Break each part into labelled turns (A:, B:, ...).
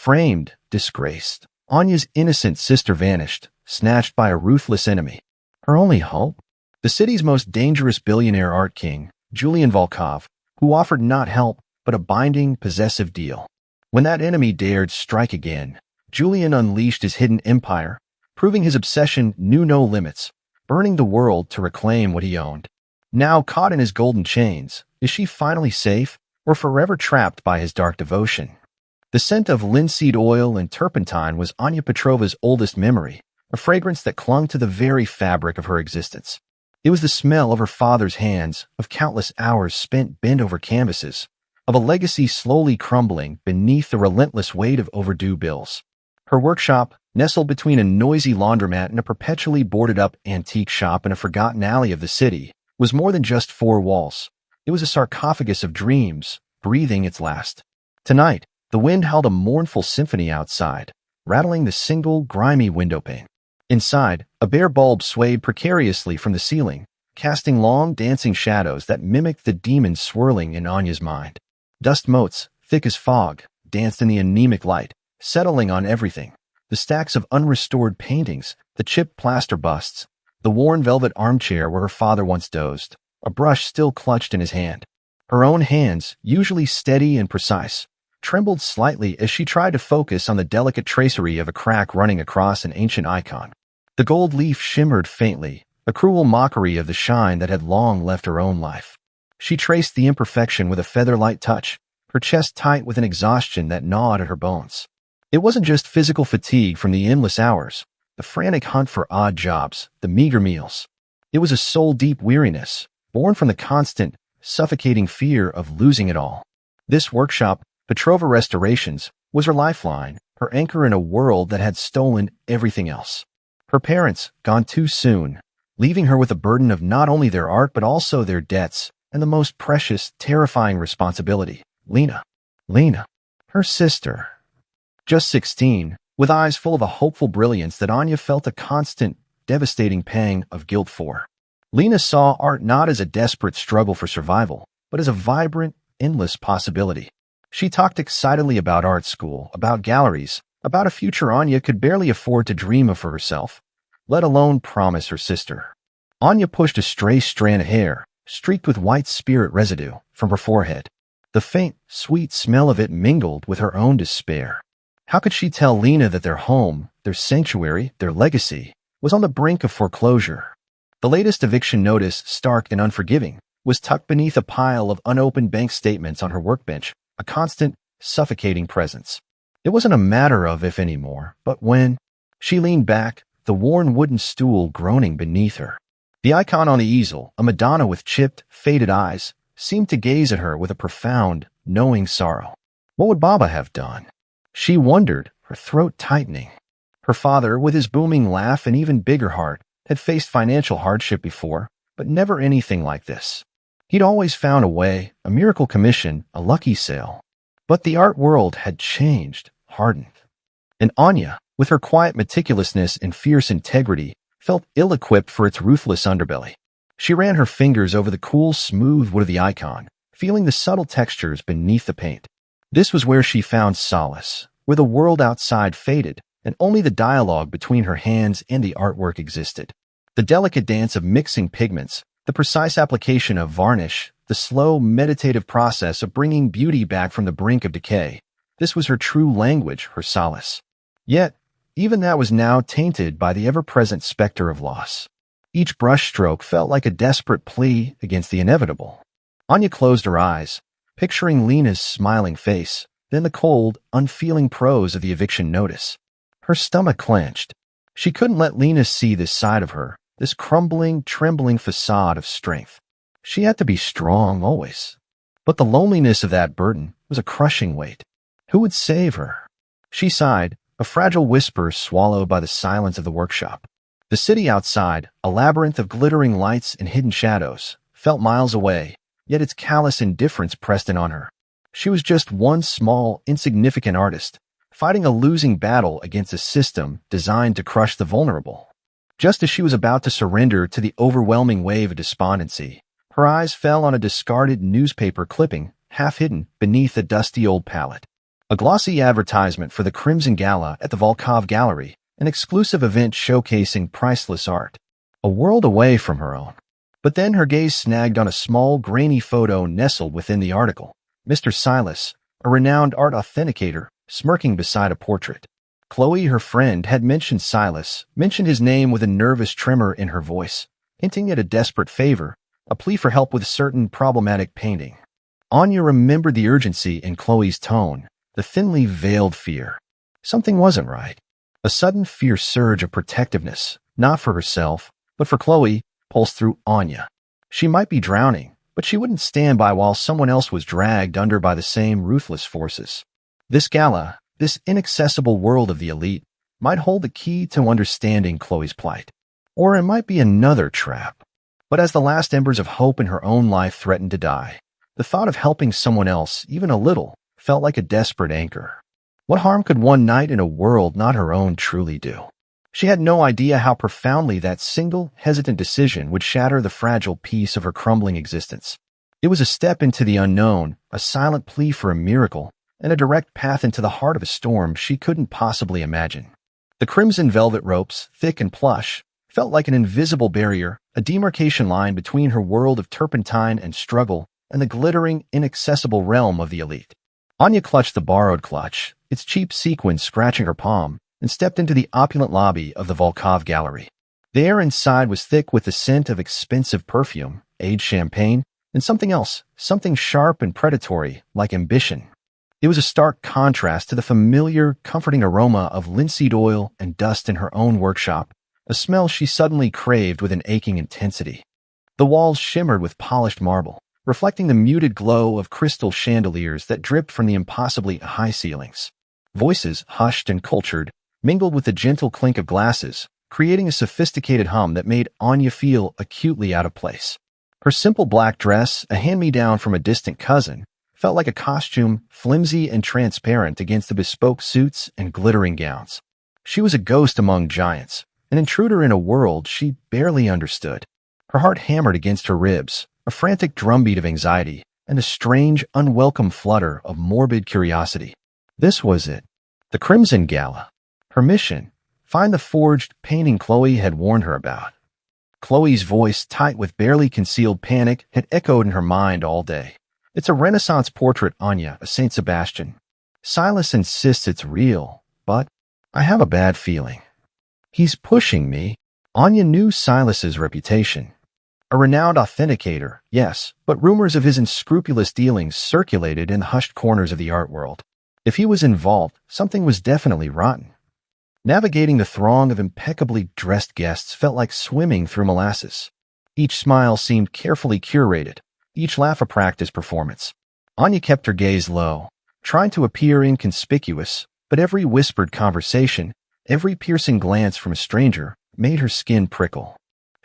A: Framed, disgraced, Anya's innocent sister vanished, snatched by a ruthless enemy. Her only hope? The city's most dangerous billionaire art king, Julian Volkov, who offered not help, but a binding, possessive deal. When that enemy dared strike again, Julian unleashed his hidden empire, proving his obsession knew no limits, burning the world to reclaim what he owned. Now caught in his golden chains, is she finally safe, or forever trapped by his dark devotion? The scent of linseed oil and turpentine was Anya Petrova's oldest memory, a fragrance that clung to the very fabric of her existence. It was the smell of her father's hands, of countless hours spent bent over canvases, of a legacy slowly crumbling beneath the relentless weight of overdue bills. Her workshop, nestled between a noisy laundromat and a perpetually boarded-up antique shop in a forgotten alley of the city, was more than just four walls. It was a sarcophagus of dreams, breathing its last. Tonight, the wind held a mournful symphony outside, rattling the single, grimy windowpane. Inside, a bare bulb swayed precariously from the ceiling, casting long, dancing shadows that mimicked the demons swirling in Anya's mind. Dust motes, thick as fog, danced in the anemic light, settling on everything. The stacks of unrestored paintings, the chipped plaster busts, the worn velvet armchair where her father once dozed, a brush still clutched in his hand. Her own hands, usually steady and precise, trembled slightly as she tried to focus on the delicate tracery of a crack running across an ancient icon. The gold leaf shimmered faintly, a cruel mockery of the shine that had long left her own life. She traced the imperfection with a feather-light touch, her chest tight with an exhaustion that gnawed at her bones. It wasn't just physical fatigue from the endless hours, the frantic hunt for odd jobs, the meager meals. It was a soul-deep weariness, born from the constant, suffocating fear of losing it all. This workshop, Petrova Restorations, was her lifeline, her anchor in a world that had stolen everything else. Her parents, gone too soon, leaving her with a burden of not only their art but also their debts and the most precious, terrifying responsibility, Lena. Lena, her sister. Just 16, with eyes full of a hopeful brilliance that Anya felt a constant, devastating pang of guilt for. Lena saw art not as a desperate struggle for survival, but as a vibrant, endless possibility. She talked excitedly about art school, about galleries, about a future Anya could barely afford to dream of for herself, let alone promise her sister. Anya pushed a stray strand of hair, streaked with white spirit residue, from her forehead. The faint, sweet smell of it mingled with her own despair. How could she tell Lena that their home, their sanctuary, their legacy, was on the brink of foreclosure? The latest eviction notice, stark and unforgiving, was tucked beneath a pile of unopened bank statements on her workbench, a constant, suffocating presence. It wasn't a matter of if anymore, but when. She leaned back, the worn wooden stool groaning beneath her. The icon on the easel, a Madonna with chipped, faded eyes, seemed to gaze at her with a profound, knowing sorrow. What would Baba have done? She wondered, her throat tightening. Her father, with his booming laugh and even bigger heart, had faced financial hardship before, but never anything like this. He'd always found a way, a miracle commission, a lucky sale. But the art world had changed, hardened. And Anya, with her quiet meticulousness and fierce integrity, felt ill-equipped for its ruthless underbelly. She ran her fingers over the cool, smooth wood of the icon, feeling the subtle textures beneath the paint. This was where she found solace, where the world outside faded, and only the dialogue between her hands and the artwork existed. The delicate dance of mixing pigments, the precise application of varnish, the slow, meditative process of bringing beauty back from the brink of decay. This was her true language, her solace. Yet, even that was now tainted by the ever-present specter of loss. Each brushstroke felt like a desperate plea against the inevitable. Anya closed her eyes, picturing Lena's smiling face, then the cold, unfeeling prose of the eviction notice. Her stomach clenched. She couldn't let Lena see this side of her, this crumbling, trembling facade of strength. She had to be strong always. But the loneliness of that burden was a crushing weight. Who would save her? She sighed, a fragile whisper swallowed by the silence of the workshop. The city outside, a labyrinth of glittering lights and hidden shadows, felt miles away, yet its callous indifference pressed in on her. She was just one small, insignificant artist, fighting a losing battle against a system designed to crush the vulnerable. Just as she was about to surrender to the overwhelming wave of despondency, her eyes fell on a discarded newspaper clipping, half hidden beneath a dusty old palette. A glossy advertisement for the Crimson Gala at the Volkov Gallery, an exclusive event showcasing priceless art. A world away from her own. But then her gaze snagged on a small, grainy photo nestled within the article. Mr. Silas, a renowned art authenticator, smirking beside a portrait. Chloe, her friend, had mentioned Silas, mentioned his name with a nervous tremor in her voice, hinting at a desperate favor, a plea for help with certain problematic painting. Anya remembered the urgency in Chloe's tone, the thinly veiled fear. Something wasn't right. A sudden fierce surge of protectiveness, not for herself, but for Chloe, pulsed through Anya. She might be drowning, but she wouldn't stand by while someone else was dragged under by the same ruthless forces. This gala, this inaccessible world of the elite, might hold the key to understanding Chloe's plight. Or it might be another trap. But as the last embers of hope in her own life threatened to die, the thought of helping someone else, even a little, felt like a desperate anchor. What harm could one night in a world not her own truly do? She had no idea how profoundly that single, hesitant decision would shatter the fragile piece of her crumbling existence. It was a step into the unknown, a silent plea for a miracle, and a direct path into the heart of a storm she couldn't possibly imagine. The crimson velvet ropes, thick and plush, felt like an invisible barrier, a demarcation line between her world of turpentine and struggle and the glittering, inaccessible realm of the elite. Anya clutched the borrowed clutch, its cheap sequins scratching her palm, and stepped into the opulent lobby of the Volkov Gallery. The air inside was thick with the scent of expensive perfume, aged champagne, and something else, something sharp and predatory, like ambition. It was a stark contrast to the familiar, comforting aroma of linseed oil and dust in her own workshop, a smell she suddenly craved with an aching intensity. The walls shimmered with polished marble, reflecting the muted glow of crystal chandeliers that dripped from the impossibly high ceilings. Voices, hushed and cultured, mingled with the gentle clink of glasses, creating a sophisticated hum that made Anya feel acutely out of place. Her simple black dress, a hand-me-down from a distant cousin, felt like a costume, flimsy and transparent against the bespoke suits and glittering gowns. She was a ghost among giants, an intruder in a world she barely understood. Her heart hammered against her ribs, a frantic drumbeat of anxiety, and a strange, unwelcome flutter of morbid curiosity. This was it. The Crimson Gala. Her mission, find the forged painting Chloe had warned her about. Chloe's voice, tight with barely concealed panic, had echoed in her mind all day. It's a Renaissance portrait, Anya, a Saint Sebastian. Silas insists it's real, but I have a bad feeling. He's pushing me. Anya knew Silas's reputation. A renowned authenticator, yes, but rumors of his unscrupulous dealings circulated in the hushed corners of the art world. If he was involved, something was definitely rotten. Navigating the throng of impeccably dressed guests felt like swimming through molasses. Each smile seemed carefully curated, each laugh a practice performance. Anya kept her gaze low, trying to appear inconspicuous, but every whispered conversation, every piercing glance from a stranger, made her skin prickle.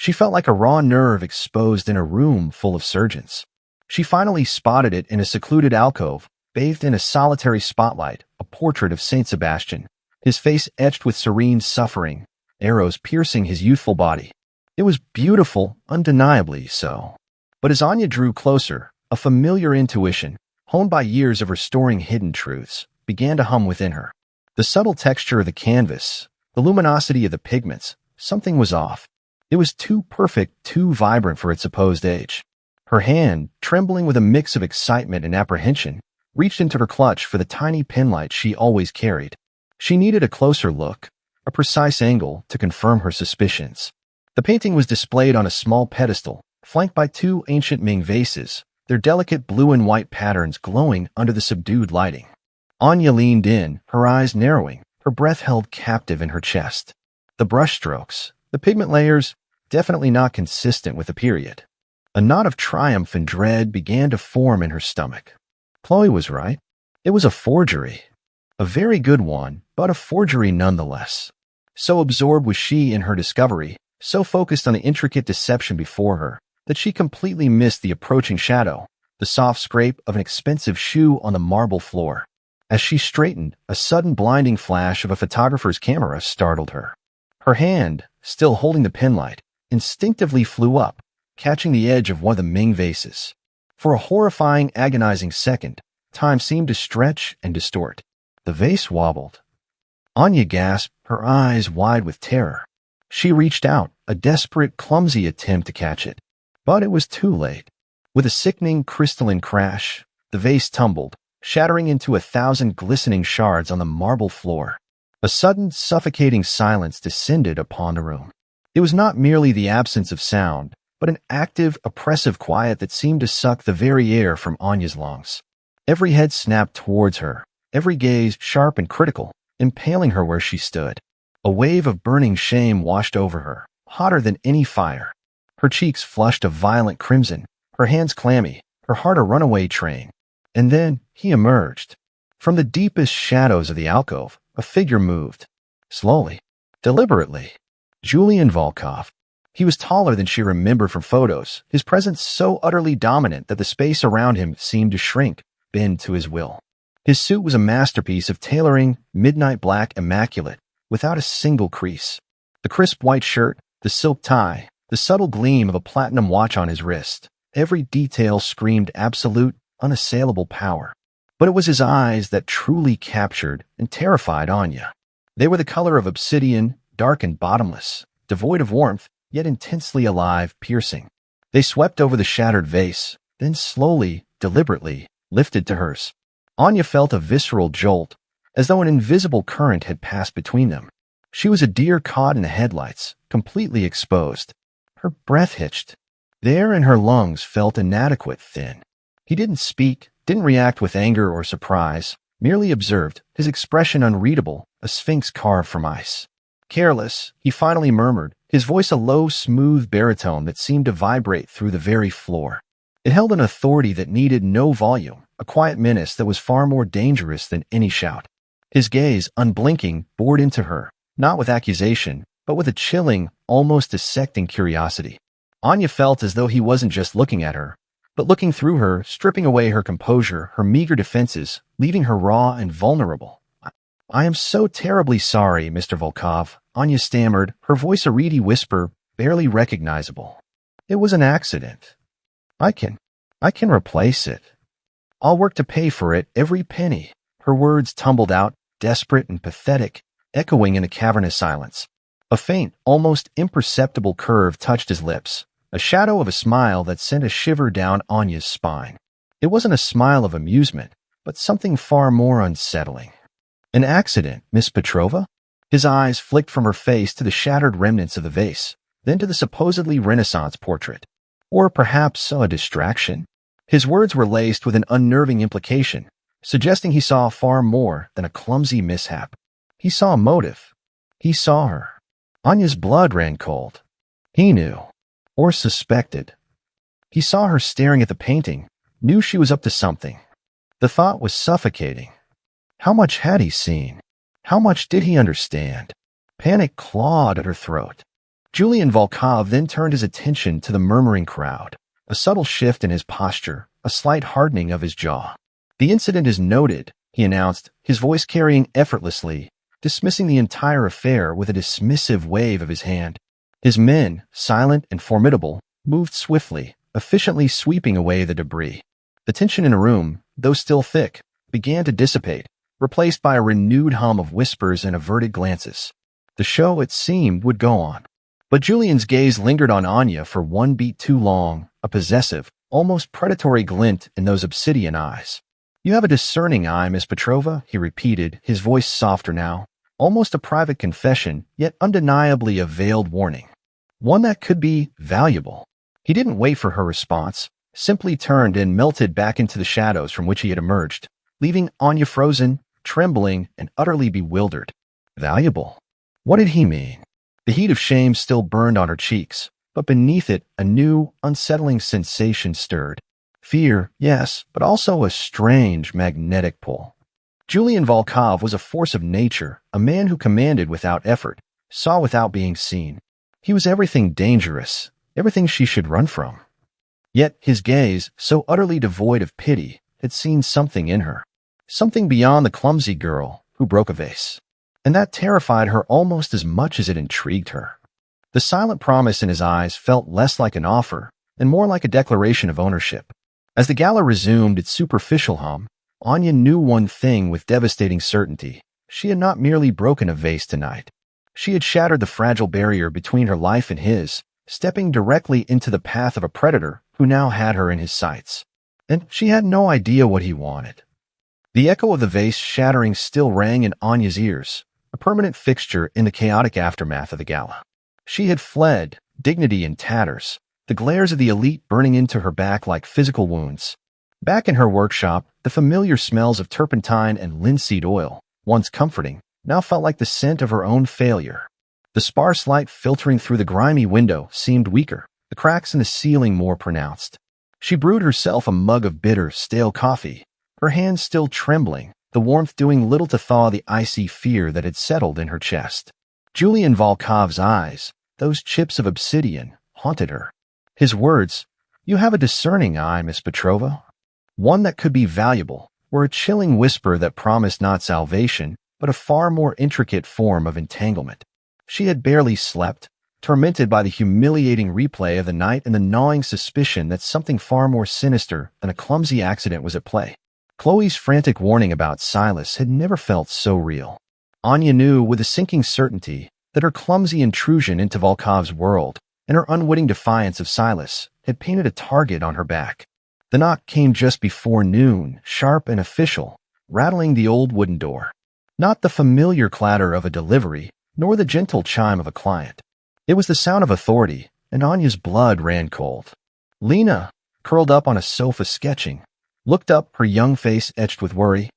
A: She felt like a raw nerve exposed in a room full of surgeons. She finally spotted it in a secluded alcove, bathed in a solitary spotlight, a portrait of Saint Sebastian, his face etched with serene suffering, arrows piercing his youthful body. It was beautiful, undeniably so. But as Anya drew closer, a familiar intuition, honed by years of restoring hidden truths, began to hum within her. The subtle texture of the canvas, the luminosity of the pigments, something was off. It was too perfect, too vibrant for its supposed age. Her hand, trembling with a mix of excitement and apprehension, reached into her clutch for the tiny penlight she always carried. She needed a closer look, a precise angle to confirm her suspicions. The painting was displayed on a small pedestal, flanked by two ancient Ming vases, their delicate blue and white patterns glowing under the subdued lighting. Anya leaned in, her eyes narrowing, her breath held captive in her chest. The brushstrokes, the pigment layers, definitely not consistent with the period. A knot of triumph and dread began to form in her stomach. Chloe was right. It was a forgery. A very good one, but a forgery nonetheless. So absorbed was she in her discovery, so focused on the intricate deception before her, that she completely missed the approaching shadow, the soft scrape of an expensive shoe on the marble floor. As she straightened, a sudden blinding flash of a photographer's camera startled her. Her hand, still holding the penlight, instinctively flew up, catching the edge of one of the Ming vases. For a horrifying, agonizing second, time seemed to stretch and distort. The vase wobbled. Anya gasped, her eyes wide with terror. She reached out, a desperate, clumsy attempt to catch it. But it was too late. With a sickening, crystalline crash, the vase tumbled, shattering into 1,000 glistening shards on the marble floor. A sudden, suffocating silence descended upon the room. It was not merely the absence of sound, but an active, oppressive quiet that seemed to suck the very air from Anya's lungs. Every head snapped towards her, every gaze sharp and critical, impaling her where she stood. A wave of burning shame washed over her, hotter than any fire. Her cheeks flushed a violent crimson, her hands clammy, her heart a runaway train. And then he emerged. From the deepest shadows of the alcove, a figure moved. Slowly, deliberately. Julian Volkov. He was taller than she remembered from photos, his presence so utterly dominant that the space around him seemed to shrink, bend to his will. His suit was a masterpiece of tailoring, midnight black immaculate, without a single crease. The crisp white shirt, the silk tie, the subtle gleam of a platinum watch on his wrist. Every detail screamed absolute, unassailable power. But it was his eyes that truly captured and terrified Anya. They were the color of obsidian, dark and bottomless, devoid of warmth, yet intensely alive, piercing. They swept over the shattered vase, then slowly, deliberately, lifted to hers. Anya felt a visceral jolt, as though an invisible current had passed between them. She was a deer caught in the headlights, completely exposed. Her breath hitched. The air in her lungs felt inadequate, thin. He didn't speak, didn't react with anger or surprise, merely observed, his expression unreadable, a sphinx carved from ice. Careless, he finally murmured, his voice a low, smooth baritone that seemed to vibrate through the very floor. It held an authority that needed no volume, a quiet menace that was far more dangerous than any shout. His gaze, unblinking, bored into her, not with accusation, but with a chilling, almost dissecting curiosity. Anya felt as though he wasn't just looking at her, but looking through her, stripping away her composure, her meager defenses, leaving her raw and vulnerable. "I am so terribly sorry, Mr. Volkov," Anya stammered, her voice a reedy whisper, barely recognizable. "It was an accident. I can replace it. I'll work to pay for it, every penny." Her words tumbled out, desperate and pathetic, echoing in a cavernous silence. A faint, almost imperceptible curve touched his lips, a shadow of a smile that sent a shiver down Anya's spine. It wasn't a smile of amusement, but something far more unsettling. "An accident, Miss Petrova?" His eyes flicked from her face to the shattered remnants of the vase, then to the supposedly Renaissance portrait. Or perhaps a distraction? His words were laced with an unnerving implication, suggesting he saw far more than a clumsy mishap. He saw a motive. He saw her. Anya's blood ran cold. He knew. Or suspected. He saw her staring at the painting, knew she was up to something. The thought was suffocating. How much had he seen? How much did he understand? Panic clawed at her throat. Julian Volkov then turned his attention to the murmuring crowd, a subtle shift in his posture, a slight hardening of his jaw. "The incident is noted," he announced, his voice carrying effortlessly, dismissing the entire affair with a dismissive wave of his hand. His men, silent and formidable, moved swiftly, efficiently sweeping away the debris. The tension in the room, though still thick, began to dissipate, replaced by a renewed hum of whispers and averted glances. The show, it seemed, would go on. But Julian's gaze lingered on Anya for one beat too long, a possessive, almost predatory glint in those obsidian eyes. "You have a discerning eye, Miss Petrova," he repeated, his voice softer now, almost a private confession, yet undeniably a veiled warning. One that could be valuable. He didn't wait for her response, simply turned and melted back into the shadows from which he had emerged, leaving Anya frozen, trembling, and utterly bewildered. Valuable? What did he mean? The heat of shame still burned on her cheeks, but beneath it a new, unsettling sensation stirred. Fear, yes, but also a strange magnetic pull. Julian Volkov was a force of nature, a man who commanded without effort, saw without being seen. He was everything dangerous, everything she should run from. Yet his gaze, so utterly devoid of pity, had seen something in her. Something beyond the clumsy girl who broke a vase. And that terrified her almost as much as it intrigued her. The silent promise in his eyes felt less like an offer and more like a declaration of ownership. As the gala resumed its superficial hum, Anya knew one thing with devastating certainty. She had not merely broken a vase tonight. She had shattered the fragile barrier between her life and his, stepping directly into the path of a predator who now had her in his sights. And she had no idea what he wanted. The echo of the vase shattering still rang in Anya's ears, a permanent fixture in the chaotic aftermath of the gala. She had fled, dignity in tatters, the glares of the elite burning into her back like physical wounds. Back in her workshop, the familiar smells of turpentine and linseed oil, once comforting, now felt like the scent of her own failure. The sparse light filtering through the grimy window seemed weaker, the cracks in the ceiling more pronounced. She brewed herself a mug of bitter, stale coffee, her hands still trembling, the warmth doing little to thaw the icy fear that had settled in her chest. Julian Volkov's eyes, those chips of obsidian, haunted her. His words, "You have a discerning eye, Miss Petrova. One that could be valuable," were a chilling whisper that promised not salvation, but a far more intricate form of entanglement. She had barely slept, tormented by the humiliating replay of the night and the gnawing suspicion that something far more sinister than a clumsy accident was at play. Chloe's frantic warning about Silas had never felt so real. Anya knew with a sinking certainty that her clumsy intrusion into Volkov's world and her unwitting defiance of Silas had painted a target on her back. The knock came just before noon, sharp and official, rattling the old wooden door. Not the familiar clatter of a delivery, nor the gentle chime of a client. It was the sound of authority, and Anya's blood ran cold. Lena, curled up on a sofa sketching, looked up, her young face etched with worry.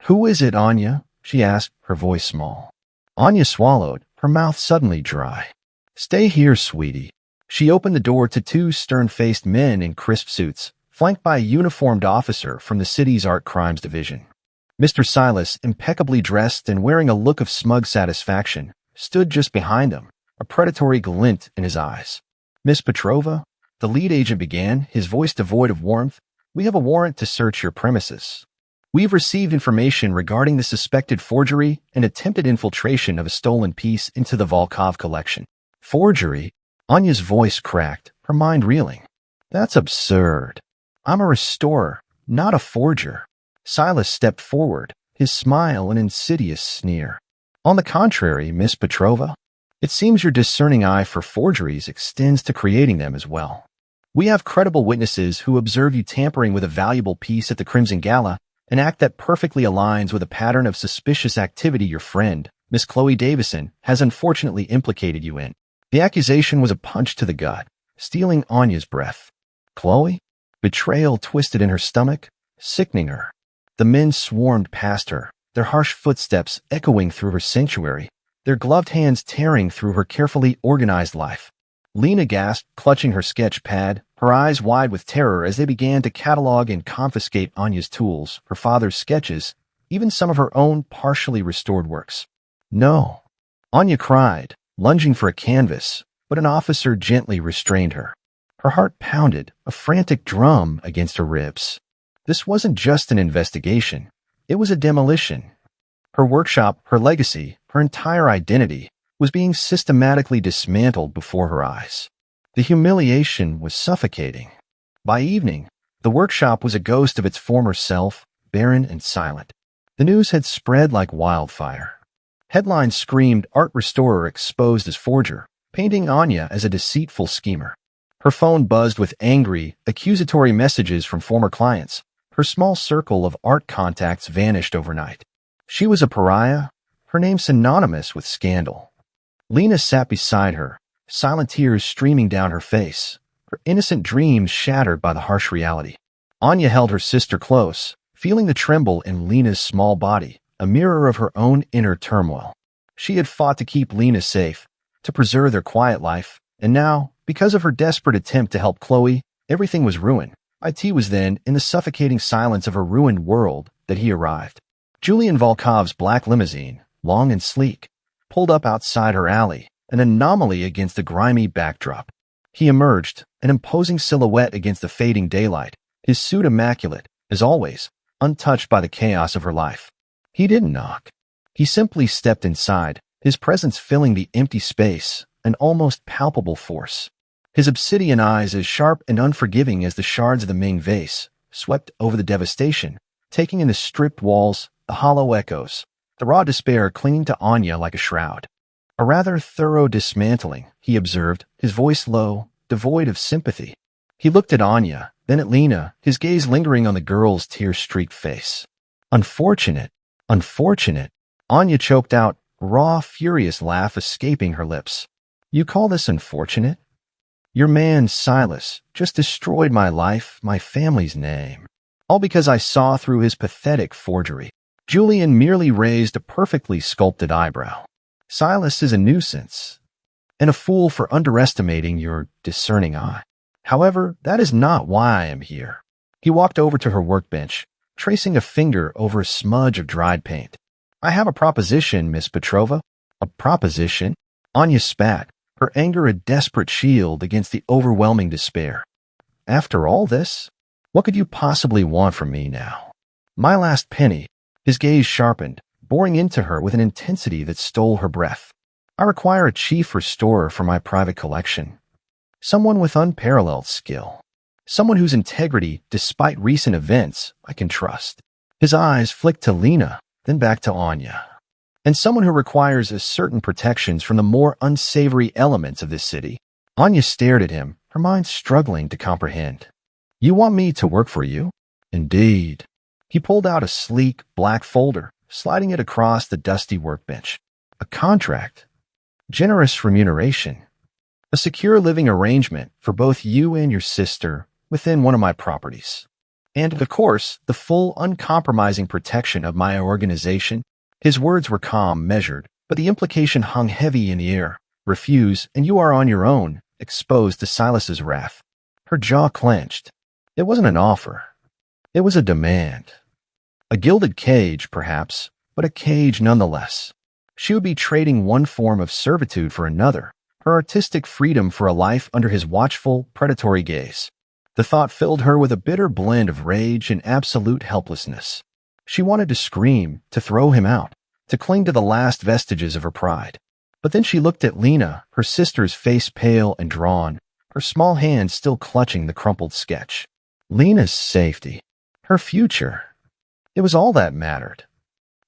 A: "Who is it, Anya?" she asked, her voice small. Anya swallowed, her mouth suddenly dry. "Stay here, sweetie." She opened the door to two stern-faced men in crisp suits, flanked by a uniformed officer from the city's Art Crimes Division. Mr. Silas, impeccably dressed and wearing a look of smug satisfaction, stood just behind them, a predatory glint in his eyes. "Miss Petrova," the lead agent began, his voice devoid of warmth, "we have a warrant to search your premises. We've received information regarding the suspected forgery and attempted infiltration of a stolen piece into the Volkov collection." "Forgery?" Anya's voice cracked, her mind reeling. "That's absurd. I'm a restorer, not a forger." Silas stepped forward, his smile an insidious sneer. "On the contrary, Miss Petrova, it seems your discerning eye for forgeries extends to creating them as well. We have credible witnesses who observe you tampering with a valuable piece at the Crimson Gala, an act that perfectly aligns with a pattern of suspicious activity your friend, Miss Chloe Davison, has unfortunately implicated you in." The accusation was a punch to the gut, stealing Anya's breath. Chloe? Betrayal twisted in her stomach, sickening her. The men swarmed past her, their harsh footsteps echoing through her sanctuary, their gloved hands tearing through her carefully organized life. Lena gasped, clutching her sketch pad, her eyes wide with terror as they began to catalog and confiscate Anya's tools, her father's sketches, even some of her own partially restored works. "No," Anya cried, lunging for a canvas, but an officer gently restrained her. Her heart pounded, a frantic drum against her ribs. This wasn't just an investigation. It was a demolition. Her workshop, her legacy, her entire identity was being systematically dismantled before her eyes. The humiliation was suffocating. By evening, the workshop was a ghost of its former self, barren and silent. The news had spread like wildfire. Headlines screamed art restorer exposed as forger, painting Anya as a deceitful schemer. Her phone buzzed with angry, accusatory messages from former clients. Her small circle of art contacts vanished overnight. She was a pariah, her name synonymous with scandal. Lena sat beside her, silent tears streaming down her face, her innocent dreams shattered by the harsh reality. Anya held her sister close, feeling the tremble in Lena's small body, a mirror of her own inner turmoil. She had fought to keep Lena safe, to preserve their quiet life, and now, because of her desperate attempt to help Chloe, everything was ruined. It was then, in the suffocating silence of her ruined world, that he arrived. Julian Volkov's black limousine, long and sleek, pulled up outside her alley, an anomaly against the grimy backdrop. He emerged, an imposing silhouette against the fading daylight, his suit immaculate, as always, untouched by the chaos of her life. He didn't knock. He simply stepped inside, his presence filling the empty space, an almost palpable force. His obsidian eyes as sharp and unforgiving as the shards of the Ming vase, swept over the devastation, taking in the stripped walls, the hollow echoes, the raw despair clinging to Anya like a shroud. A rather thorough dismantling, he observed, his voice low, devoid of sympathy. He looked at Anya, then at Lena, his gaze lingering on the girl's tear-streaked face. Unfortunate, unfortunate. Anya choked out, a raw, furious laugh escaping her lips. You call this unfortunate? Your man, Silas, just destroyed my life, my family's name. All because I saw through his pathetic forgery. Julian merely raised a perfectly sculpted eyebrow. Silas is a nuisance, and a fool for underestimating your discerning eye. However, that is not why I am here. He walked over to her workbench, tracing a finger over a smudge of dried paint. I have a proposition, Miss Petrova. A proposition? Anya spat, her anger a desperate shield against the overwhelming despair. After all this, what could you possibly want from me now? My last penny. His gaze sharpened, boring into her with an intensity that stole her breath. I require a chief restorer for my private collection. Someone with unparalleled skill. Someone whose integrity, despite recent events, I can trust. His eyes flicked to Lena, then back to Anya. And someone who requires a certain protections from the more unsavory elements of this city. Anya stared at him, her mind struggling to comprehend. You want me to work for you? Indeed. He pulled out a sleek, black folder, sliding it across the dusty workbench. A contract. Generous remuneration. A secure living arrangement for both you and your sister within one of my properties. And, of course, the full, uncompromising protection of my organization. His words were calm, measured, but the implication hung heavy in the air. Refuse, and you are on your own, exposed to Silas's wrath. Her jaw clenched. It wasn't an offer. It was a demand. A gilded cage, perhaps, but a cage nonetheless. She would be trading one form of servitude for another, her artistic freedom for a life under his watchful, predatory gaze. The thought filled her with a bitter blend of rage and absolute helplessness. She wanted to scream, to throw him out, to cling to the last vestiges of her pride. But then she looked at Lena, her sister's face pale and drawn, her small hand still clutching the crumpled sketch. Lena's safety. Her future. It was all that mattered.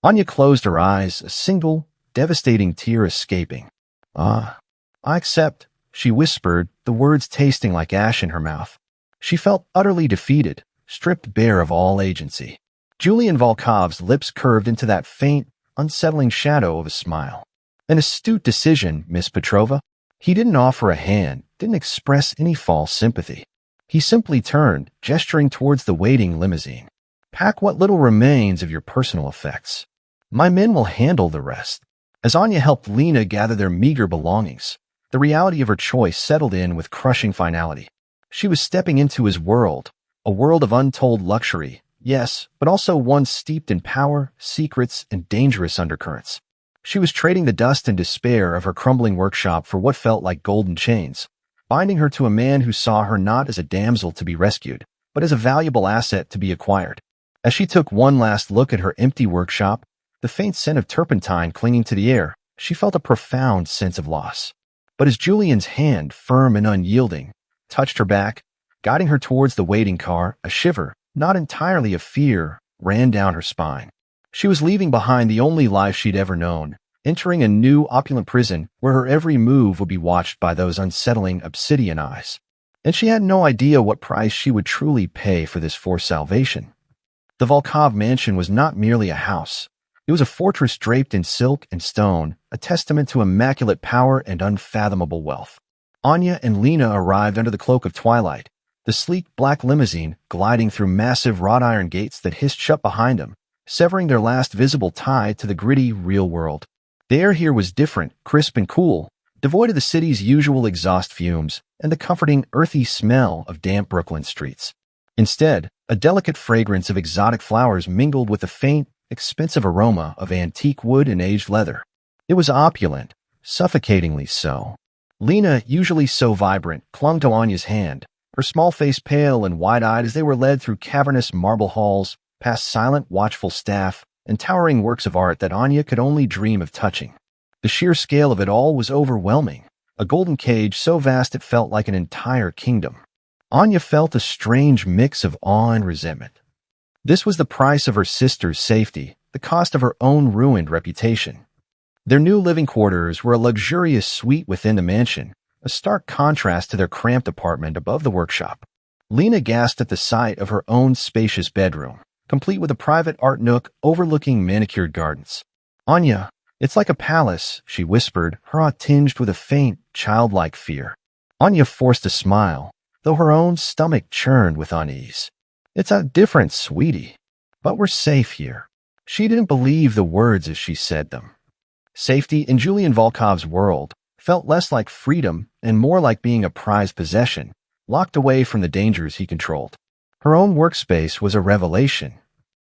A: Anya closed her eyes, a single, devastating tear escaping. I accept, she whispered, the words tasting like ash in her mouth. She felt utterly defeated, stripped bare of all agency. Julian Volkov's lips curved into that faint, unsettling shadow of a smile. An astute decision, Miss Petrova. He didn't offer a hand, didn't express any false sympathy. He simply turned, gesturing towards the waiting limousine. Pack what little remains of your personal effects. My men will handle the rest. As Anya helped Lena gather their meager belongings, the reality of her choice settled in with crushing finality. She was stepping into his world, a world of untold luxury, yes, but also one steeped in power, secrets, and dangerous undercurrents. She was trading the dust and despair of her crumbling workshop for what felt like golden chains, binding her to a man who saw her not as a damsel to be rescued, but as a valuable asset to be acquired. As she took one last look at her empty workshop, the faint scent of turpentine clinging to the air, she felt a profound sense of loss. But as Julian's hand, firm and unyielding, touched her back, guiding her towards the waiting car, a shiver, not entirely of fear, ran down her spine. She was leaving behind the only life she'd ever known, entering a new opulent prison where her every move would be watched by those unsettling obsidian eyes. And she had no idea what price she would truly pay for this forced salvation. The Volkov mansion was not merely a house. It was a fortress draped in silk and stone, a testament to immaculate power and unfathomable wealth. Anya and Lena arrived under the cloak of twilight, the sleek black limousine gliding through massive wrought iron gates that hissed shut behind them, severing their last visible tie to the gritty, real world. The air here was different, crisp and cool, devoid of the city's usual exhaust fumes and the comforting, earthy smell of damp Brooklyn streets. Instead, a delicate fragrance of exotic flowers mingled with the faint, expensive aroma of antique wood and aged leather. It was opulent, suffocatingly so. Lena, usually so vibrant, clung to Anya's hand, her small face pale and wide-eyed as they were led through cavernous marble halls, past silent, watchful staff, and towering works of art that Anya could only dream of touching. The sheer scale of it all was overwhelming, a golden cage so vast it felt like an entire kingdom. Anya felt a strange mix of awe and resentment. This was the price of her sister's safety, the cost of her own ruined reputation. Their new living quarters were a luxurious suite within the mansion, a stark contrast to their cramped apartment above the workshop. Lena gasped at the sight of her own spacious bedroom, complete with a private art nook overlooking manicured gardens. "Anya, it's like a palace," she whispered, her awe tinged with a faint, childlike fear. Anya forced a smile, though her own stomach churned with unease. "It's different, sweetie, but we're safe here." She didn't believe the words as she said them. Safety in Julian Volkov's world felt less like freedom and more like being a prized possession, locked away from the dangers he controlled. Her own workspace was a revelation.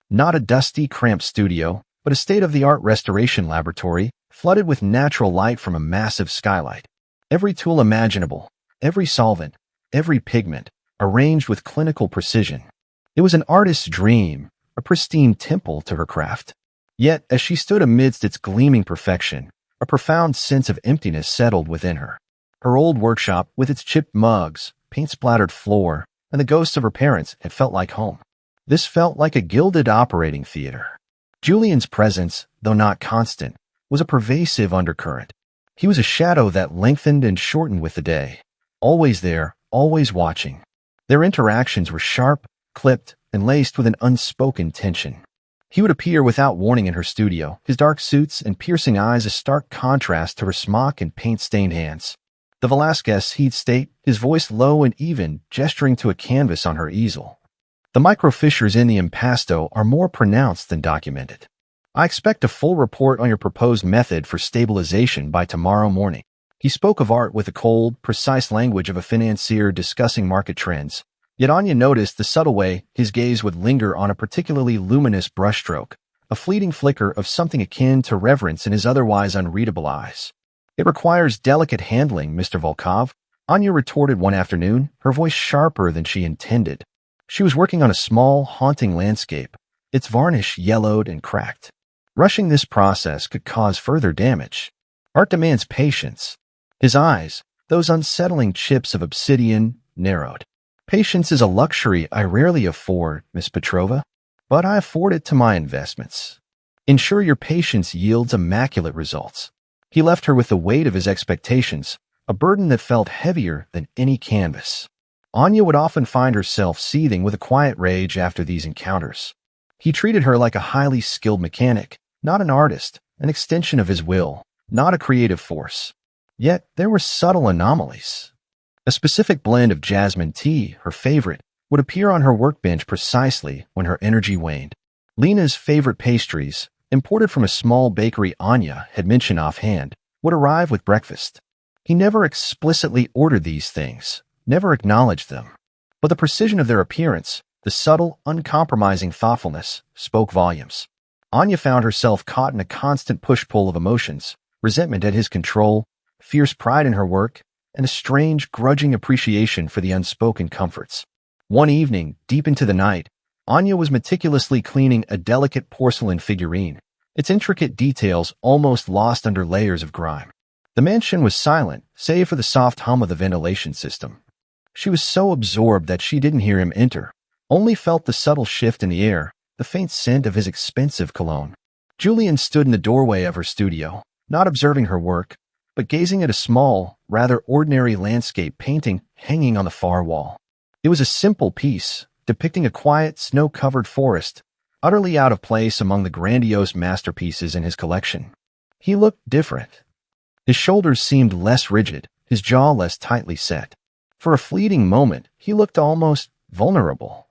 A: Not a dusty, cramped studio, but a state-of-the-art restoration laboratory flooded with natural light from a massive skylight. Every tool imaginable, every solvent, every pigment, arranged with clinical precision. It was an artist's dream, a pristine temple to her craft. Yet, as she stood amidst its gleaming perfection, a profound sense of emptiness settled within her. Her old workshop, with its chipped mugs, paint-splattered floor, and the ghosts of her parents, had felt like home. This felt like a gilded operating theater. Julian's presence, though not constant, was a pervasive undercurrent. He was a shadow that lengthened and shortened with the day, always there, always watching. Their interactions were sharp, clipped, and laced with an unspoken tension. He would appear without warning in her studio, his dark suits and piercing eyes a stark contrast to her smock and paint-stained hands. The Velasquez, he'd state, his voice low and even, gesturing to a canvas on her easel. "The microfissures in the impasto are more pronounced than documented. I expect a full report on your proposed method for stabilization by tomorrow morning." He spoke of art with the cold, precise language of a financier discussing market trends. Yet Anya noticed the subtle way his gaze would linger on a particularly luminous brushstroke, a fleeting flicker of something akin to reverence in his otherwise unreadable eyes. "It requires delicate handling, Mr. Volkov," Anya retorted one afternoon, her voice sharper than she intended. She was working on a small, haunting landscape, its varnish yellowed and cracked. Rushing this process could cause further damage. Art demands patience. His eyes, those unsettling chips of obsidian, narrowed. "Patience is a luxury I rarely afford, Miss Petrova, but I afford it to my investments. Ensure your patience yields immaculate results." He left her with the weight of his expectations, a burden that felt heavier than any canvas. Anya would often find herself seething with a quiet rage after these encounters. He treated her like a highly skilled mechanic, not an artist, an extension of his will, not a creative force. Yet there were subtle anomalies. A specific blend of jasmine tea, her favorite, would appear on her workbench precisely when her energy waned. Lena's favorite pastries, imported from a small bakery Anya had mentioned offhand, would arrive with breakfast. He never explicitly ordered these things, never acknowledged them. But the precision of their appearance, the subtle, uncompromising thoughtfulness, spoke volumes. Anya found herself caught in a constant push-pull of emotions, resentment at his control, fierce pride in her work, and a strange, grudging appreciation for the unspoken comforts. One evening, deep into the night, Anya was meticulously cleaning a delicate porcelain figurine, its intricate details almost lost under layers of grime. The mansion was silent, save for the soft hum of the ventilation system. She was so absorbed that she didn't hear him enter, only felt the subtle shift in the air, the faint scent of his expensive cologne. Julian stood in the doorway of her studio, not observing her work, but gazing at a small, rather ordinary landscape painting hanging on the far wall. It was a simple piece, depicting a quiet, snow-covered forest, utterly out of place among the grandiose masterpieces in his collection. He looked different. His shoulders seemed less rigid, his jaw less tightly set. For a fleeting moment, he looked almost vulnerable.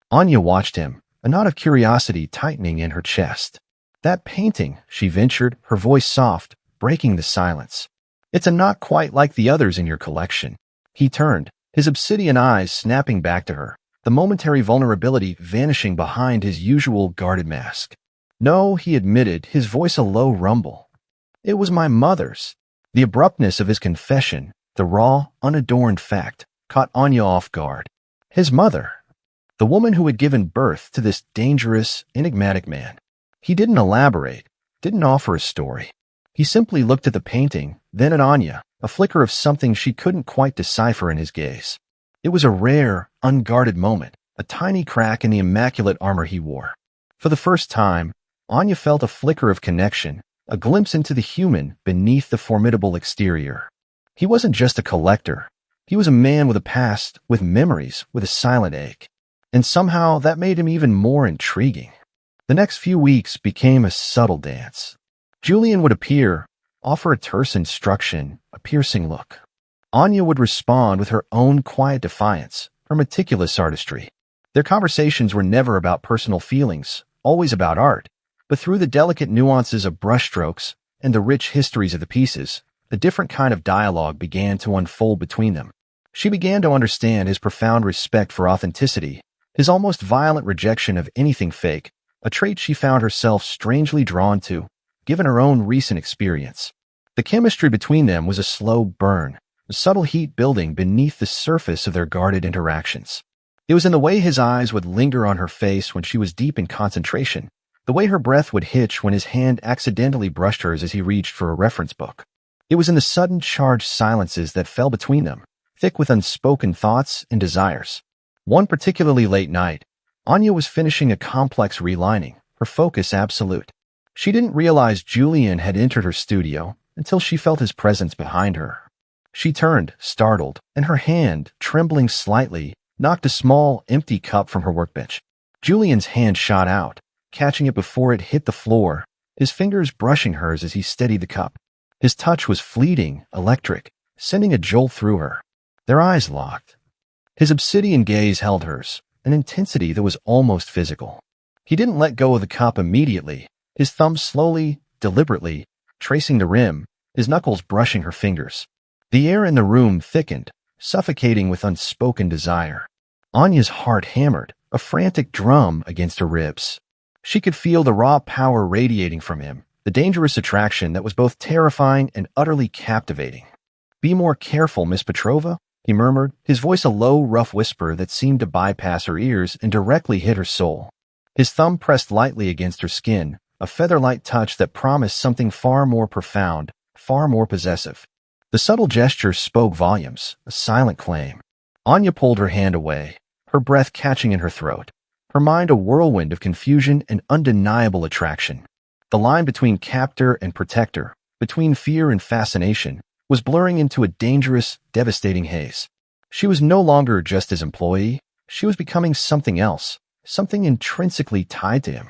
A: Anya watched him, a knot of curiosity tightening in her chest. "That painting," she ventured, her voice soft, breaking the silence. "It's not quite like the others in your collection." He turned, his obsidian eyes snapping back to her, the momentary vulnerability vanishing behind his usual guarded mask. "No," he admitted, his voice a low rumble. "It was my mother's." The abruptness of his confession, the raw, unadorned fact, caught Anya off guard. His mother, the woman who had given birth to this dangerous, enigmatic man. He didn't elaborate, didn't offer a story. He simply looked at the painting, then at Anya, a flicker of something she couldn't quite decipher in his gaze. It was a rare, unguarded moment, a tiny crack in the immaculate armor he wore. For the first time, Anya felt a flicker of connection, a glimpse into the human beneath the formidable exterior. He wasn't just a collector. He was a man with a past, with memories, with a silent ache. And somehow that made him even more intriguing. The next few weeks became a subtle dance. Julian would appear, offer a terse instruction, a piercing look. Anya would respond with her own quiet defiance, her meticulous artistry. Their conversations were never about personal feelings, always about art, but through the delicate nuances of brushstrokes and the rich histories of the pieces, a different kind of dialogue began to unfold between them. She began to understand his profound respect for authenticity, his almost violent rejection of anything fake, a trait she found herself strangely drawn to, given her own recent experience. The chemistry between them was a slow burn, a subtle heat building beneath the surface of their guarded interactions. It was in the way his eyes would linger on her face when she was deep in concentration, the way her breath would hitch when his hand accidentally brushed hers as he reached for a reference book. It was in the sudden charged silences that fell between them, thick with unspoken thoughts and desires. One particularly late night, Anya was finishing a complex relining, her focus absolute. She didn't realize Julian had entered her studio until she felt his presence behind her. She turned, startled, and her hand, trembling slightly, knocked a small, empty cup from her workbench. Julian's hand shot out, catching it before it hit the floor, his fingers brushing hers as he steadied the cup. His touch was fleeting, electric, sending a jolt through her. Their eyes locked. His obsidian gaze held hers, an intensity that was almost physical. He didn't let go of the cup immediately, his thumb slowly, deliberately, tracing the rim, his knuckles brushing her fingers. The air in the room thickened, suffocating with unspoken desire. Anya's heart hammered, a frantic drum against her ribs. She could feel the raw power radiating from him, the dangerous attraction that was both terrifying and utterly captivating. "Be more careful, Miss Petrova," he murmured, his voice a low, rough whisper that seemed to bypass her ears and directly hit her soul. His thumb pressed lightly against her skin, a feather-light touch that promised something far more profound, far more possessive. The subtle gesture spoke volumes, a silent claim. Anya pulled her hand away, her breath catching in her throat, her mind a whirlwind of confusion and undeniable attraction. The line between captor and protector, between fear and fascination, was blurring into a dangerous, devastating haze. She was no longer just his employee, she was becoming something else, something intrinsically tied to him.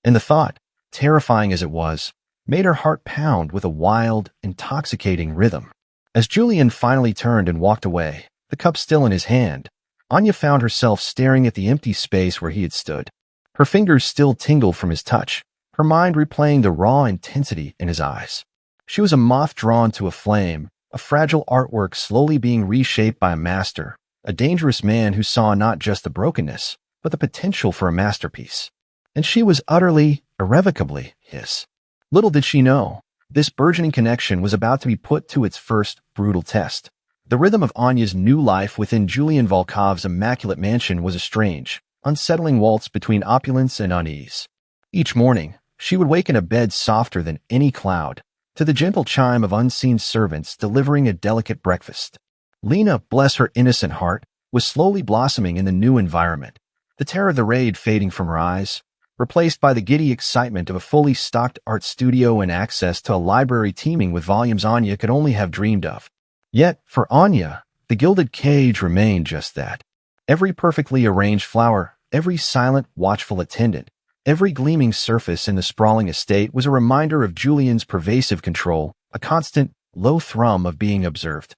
A: And the thought, terrifying as it was, made her heart pound with a wild, intoxicating rhythm. As Julian finally turned and walked away, the cup still in his hand, Anya found herself staring at the empty space where he had stood. Her fingers still tingled from his touch, her mind replaying the raw intensity in his eyes. She was a moth drawn to a flame, a fragile artwork slowly being reshaped by a master, a dangerous man who saw not just the brokenness, but the potential for a masterpiece. And she was utterly, irrevocably his. Little did she know, this burgeoning connection was about to be put to its first brutal test. The rhythm of Anya's new life within Julian Volkov's immaculate mansion was a strange, unsettling waltz between opulence and unease. Each morning, she would wake in a bed softer than any cloud, to the gentle chime of unseen servants delivering a delicate breakfast. Lena, bless her innocent heart, was slowly blossoming in the new environment, the terror of the raid fading from her eyes, replaced by the giddy excitement of a fully stocked art studio and access to a library teeming with volumes Anya could only have dreamed of. Yet, for Anya, the gilded cage remained just that. Every perfectly arranged flower, every silent, watchful attendant, every gleaming surface in the sprawling estate was a reminder of Julian's pervasive control, a constant, low thrum of being observed.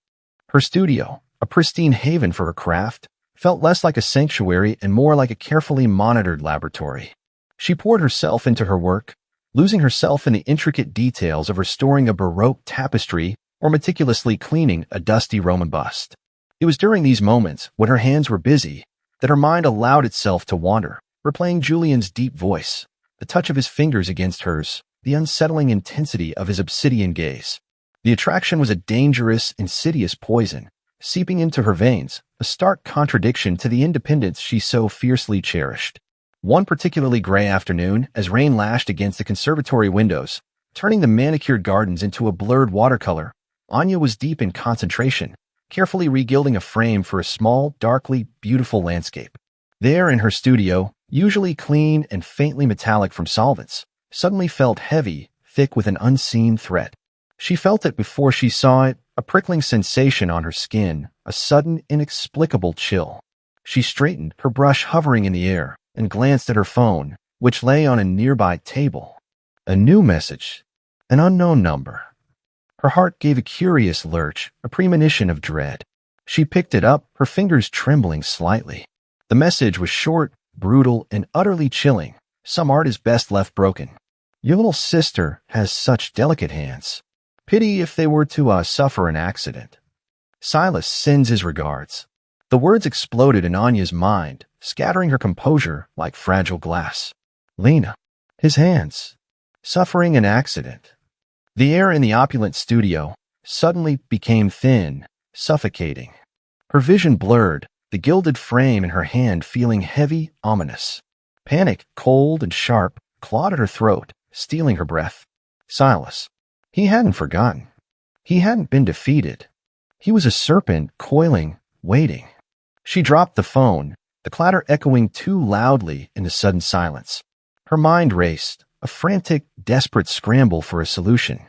A: Her studio, a pristine haven for her craft, felt less like a sanctuary and more like a carefully monitored laboratory. She poured herself into her work, losing herself in the intricate details of restoring a Baroque tapestry or meticulously cleaning a dusty Roman bust. It was during these moments, when her hands were busy, that her mind allowed itself to wander, replaying Julian's deep voice, the touch of his fingers against hers, the unsettling intensity of his obsidian gaze. The attraction was a dangerous, insidious poison, seeping into her veins, a stark contradiction to the independence she so fiercely cherished. One particularly gray afternoon, as rain lashed against the conservatory windows, turning the manicured gardens into a blurred watercolor, Anya was deep in concentration, carefully regilding a frame for a small, darkly beautiful landscape. The air in her studio, usually clean and faintly metallic from solvents, suddenly felt heavy, thick with an unseen threat. She felt it before she saw it, a prickling sensation on her skin, a sudden, inexplicable chill. She straightened, her brush hovering in the air, and glanced at her phone, which lay on a nearby table. A new message. An unknown number. Her heart gave a curious lurch, a premonition of dread. She picked it up, her fingers trembling slightly. The message was short, brutal, and utterly chilling. Some art is best left broken. Your little sister has such delicate hands. Pity if they were to suffer an accident. Silas sends his regards. The words exploded in Anya's mind, scattering her composure like fragile glass. Lena. His hands. Suffering an accident. The air in the opulent studio suddenly became thin, suffocating. Her vision blurred, the gilded frame in her hand feeling heavy, ominous. Panic, cold and sharp, clawed at her throat, stealing her breath. Silas. He hadn't forgotten. He hadn't been defeated. He was a serpent, coiling, waiting. She dropped the phone, the clatter echoing too loudly in the sudden silence. Her mind raced, a frantic, desperate scramble for a solution.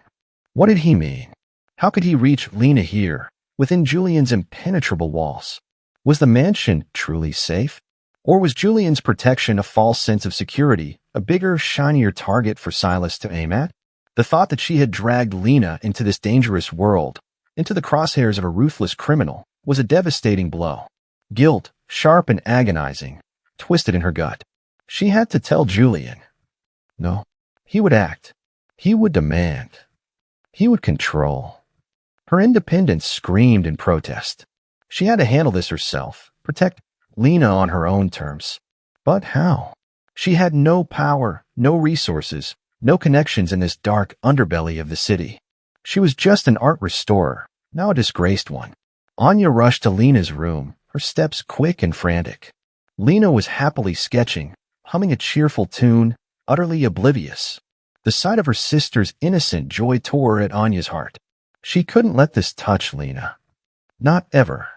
A: What did he mean? How could he reach Lena here, within Julian's impenetrable walls? Was the mansion truly safe? Or was Julian's protection a false sense of security, a bigger, shinier target for Silas to aim at? The thought that she had dragged Lena into this dangerous world, into the crosshairs of a ruthless criminal, was a devastating blow. Guilt, sharp and agonizing, twisted in her gut. She had to tell Julian. No, he would act. He would demand. He would control. Her independence screamed in protest. She had to handle this herself, protect Lena on her own terms. But how? She had no power, no resources, no connections in this dark underbelly of the city. She was just an art restorer, now a disgraced one. Anya rushed to Lena's room, her steps quick and frantic. Lena was happily sketching, humming a cheerful tune, utterly oblivious. The sight of her sister's innocent joy tore at Anya's heart. She couldn't let this touch Lena. Not ever.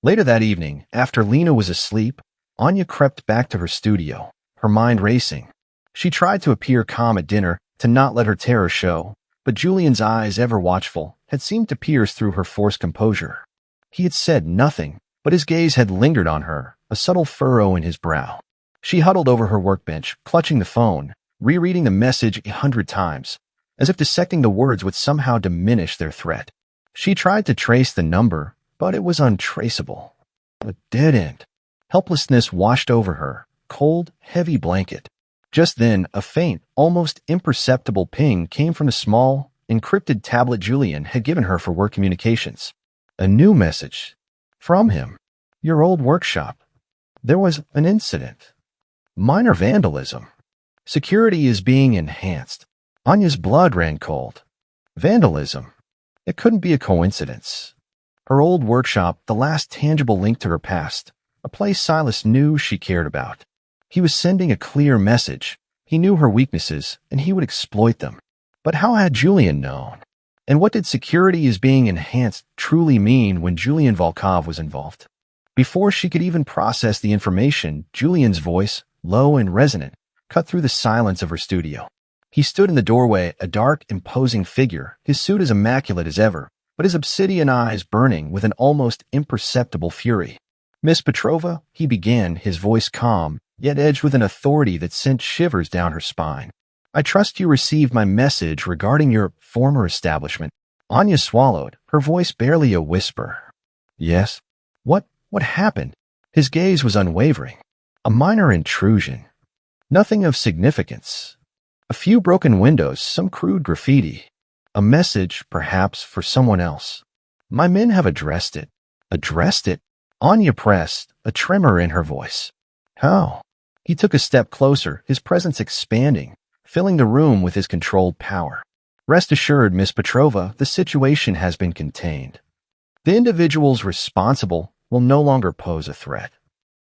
A: Later that evening, after Lena was asleep, Anya crept back to her studio, her mind racing. She tried to appear calm at dinner, to not let her terror show, but Julian's eyes, ever watchful, had seemed to pierce through her forced composure. He had said nothing, but his gaze had lingered on her, a subtle furrow in his brow. She huddled over her workbench, clutching the phone, rereading the message 100 times, as if dissecting the words would somehow diminish their threat. She tried to trace the number, but it was untraceable. A dead end. Helplessness washed over her, cold, heavy blanket. Just then, a faint, almost imperceptible ping came from the small, encrypted tablet Julian had given her for work communications. A new message. From him. Your old workshop. There was an incident. Minor vandalism. Security is being enhanced. Anya's blood ran cold. Vandalism. It couldn't be a coincidence. Her old workshop, the last tangible link to her past, a place Silas knew she cared about. He was sending a clear message. He knew her weaknesses, and he would exploit them. But how had Julian known? And what did security is being enhanced truly mean when Julian Volkov was involved? Before she could even process the information, Julian's voice, low and resonant, cut through the silence of her studio. He stood in the doorway, a dark, imposing figure, his suit as immaculate as ever, but his obsidian eyes burning with an almost imperceptible fury. Miss Petrova, he began, his voice calm, yet edged with an authority that sent shivers down her spine. I trust you received my message regarding your former establishment. Anya swallowed, her voice barely a whisper. Yes? What happened? His gaze was unwavering. A minor intrusion. Nothing of significance. A few broken windows, some crude graffiti. A message, perhaps, for someone else. My men have addressed it. Addressed it? Anya pressed, a tremor in her voice. How? He took a step closer, his presence expanding, filling the room with his controlled power. Rest assured, Miss Petrova, the situation has been contained. The individuals responsible will no longer pose a threat.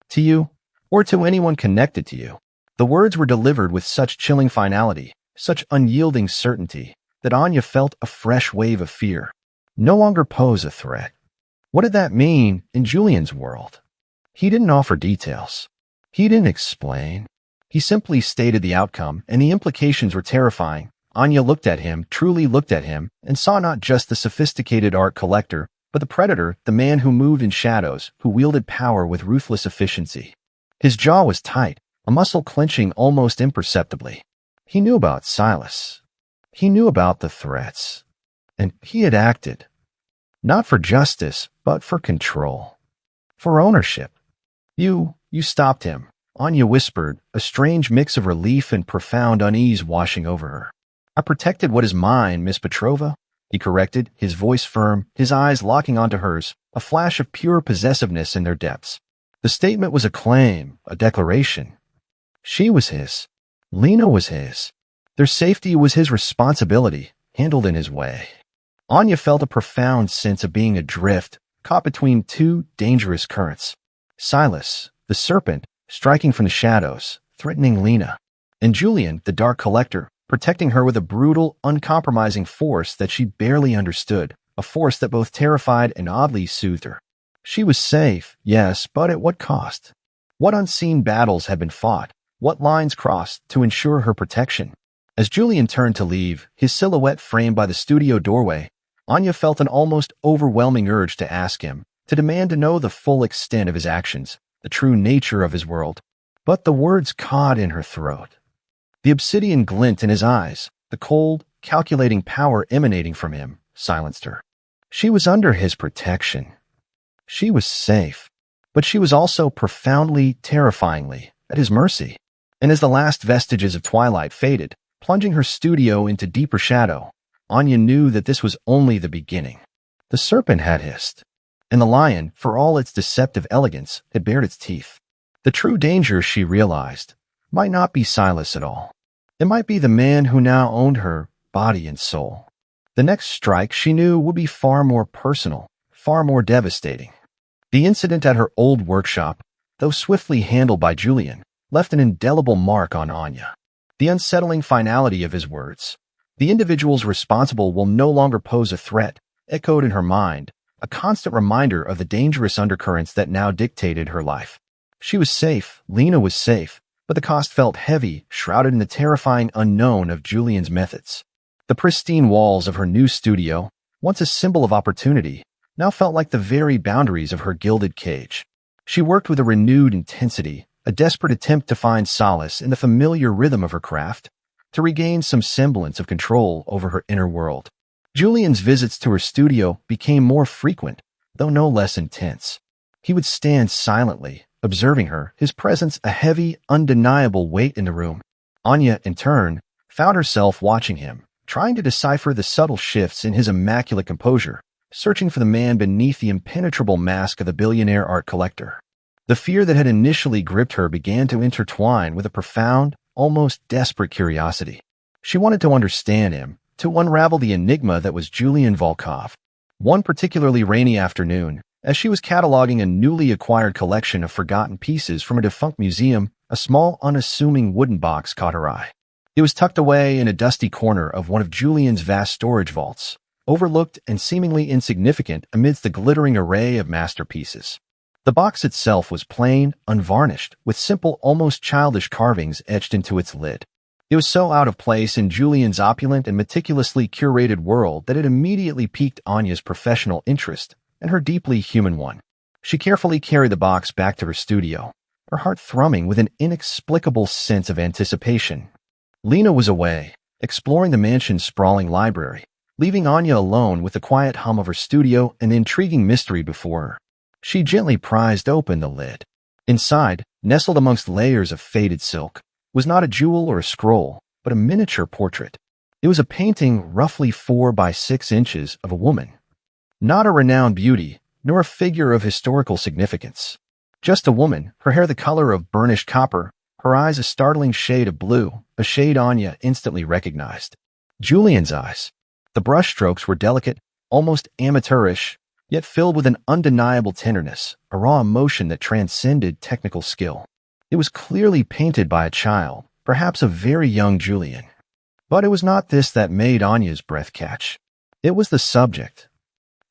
A: To you, or to anyone connected to you. The words were delivered with such chilling finality, such unyielding certainty, that Anya felt a fresh wave of fear. No longer pose a threat. What did that mean in Julian's world? He didn't offer details. He didn't explain. He simply stated the outcome, and the implications were terrifying. Anya looked at him, truly looked at him, and saw not just the sophisticated art collector, but the predator, the man who moved in shadows, who wielded power with ruthless efficiency. His jaw was tight, a muscle clenching almost imperceptibly. He knew about Silas. He knew about the threats. And he had acted. Not for justice, but for control. For ownership. You stopped him, Anya whispered, a strange mix of relief and profound unease washing over her. I protected what is mine, Miss Petrova, he corrected, his voice firm, his eyes locking onto hers, a flash of pure possessiveness in their depths. The statement was a claim, a declaration. She was his. Lena was his. Their safety was his responsibility, handled in his way. Anya felt a profound sense of being adrift, caught between two dangerous currents. Silas, the serpent, striking from the shadows, threatening Lena, and Julian, the dark collector, protecting her with a brutal, uncompromising force that she barely understood, a force that both terrified and oddly soothed her. She was safe, yes, but at what cost? What unseen battles had been fought? What lines crossed to ensure her protection? As Julian turned to leave, his silhouette framed by the studio doorway, Anya felt an almost overwhelming urge to ask him, to demand to know the full extent of his actions, the true nature of his world. But the words caught in her throat. The obsidian glint in his eyes, the cold, calculating power emanating from him, silenced her. She was under his protection. She was safe, but she was also profoundly, terrifyingly at his mercy. And as the last vestiges of twilight faded, plunging her studio into deeper shadow, Anya knew that this was only the beginning. The serpent had hissed, and the lion, for all its deceptive elegance, had bared its teeth. The true danger, she realized, might not be Silas at all. It might be the man who now owned her body and soul. The next strike, she knew, would be far more personal, far more devastating. The incident at her old workshop, though swiftly handled by Julian, left an indelible mark on Anya. The unsettling finality of his words, "The individuals responsible will no longer pose a threat," echoed in her mind, a constant reminder of the dangerous undercurrents that now dictated her life. She was safe, Lena was safe, but the cost felt heavy, shrouded in the terrifying unknown of Julian's methods. The pristine walls of her new studio, once a symbol of opportunity, now felt like the very boundaries of her gilded cage. She worked with a renewed intensity, a desperate attempt to find solace in the familiar rhythm of her craft, to regain some semblance of control over her inner world. Julian's visits to her studio became more frequent, though no less intense. He would stand silently, observing her, his presence a heavy, undeniable weight in the room. Anya, in turn, found herself watching him, trying to decipher the subtle shifts in his immaculate composure, searching for the man beneath the impenetrable mask of the billionaire art collector. The fear that had initially gripped her began to intertwine with a profound, almost desperate curiosity. She wanted to understand him, to unravel the enigma that was Julian Volkov. One particularly rainy afternoon, as she was cataloging a newly acquired collection of forgotten pieces from a defunct museum, a small, unassuming wooden box caught her eye. It was tucked away in a dusty corner of one of Julian's vast storage vaults, overlooked and seemingly insignificant amidst the glittering array of masterpieces. The box itself was plain, unvarnished, with simple, almost childish carvings etched into its lid. It was so out of place in Julian's opulent and meticulously curated world that it immediately piqued Anya's professional interest and her deeply human one. She carefully carried the box back to her studio, her heart thrumming with an inexplicable sense of anticipation. Lena was away, exploring the mansion's sprawling library, leaving Anya alone with the quiet hum of her studio and the intriguing mystery before her. She gently prized open the lid. Inside, nestled amongst layers of faded silk, was not a jewel or a scroll, but a miniature portrait. It was a painting roughly 4 by 6 inches of a woman. Not a renowned beauty, nor a figure of historical significance. Just a woman, her hair the color of burnished copper, her eyes a startling shade of blue, a shade Anya instantly recognized. Julian's eyes. The brushstrokes were delicate, almost amateurish, yet filled with an undeniable tenderness, a raw emotion that transcended technical skill. It was clearly painted by a child, perhaps a very young Julian. But it was not this that made Anya's breath catch. It was the subject.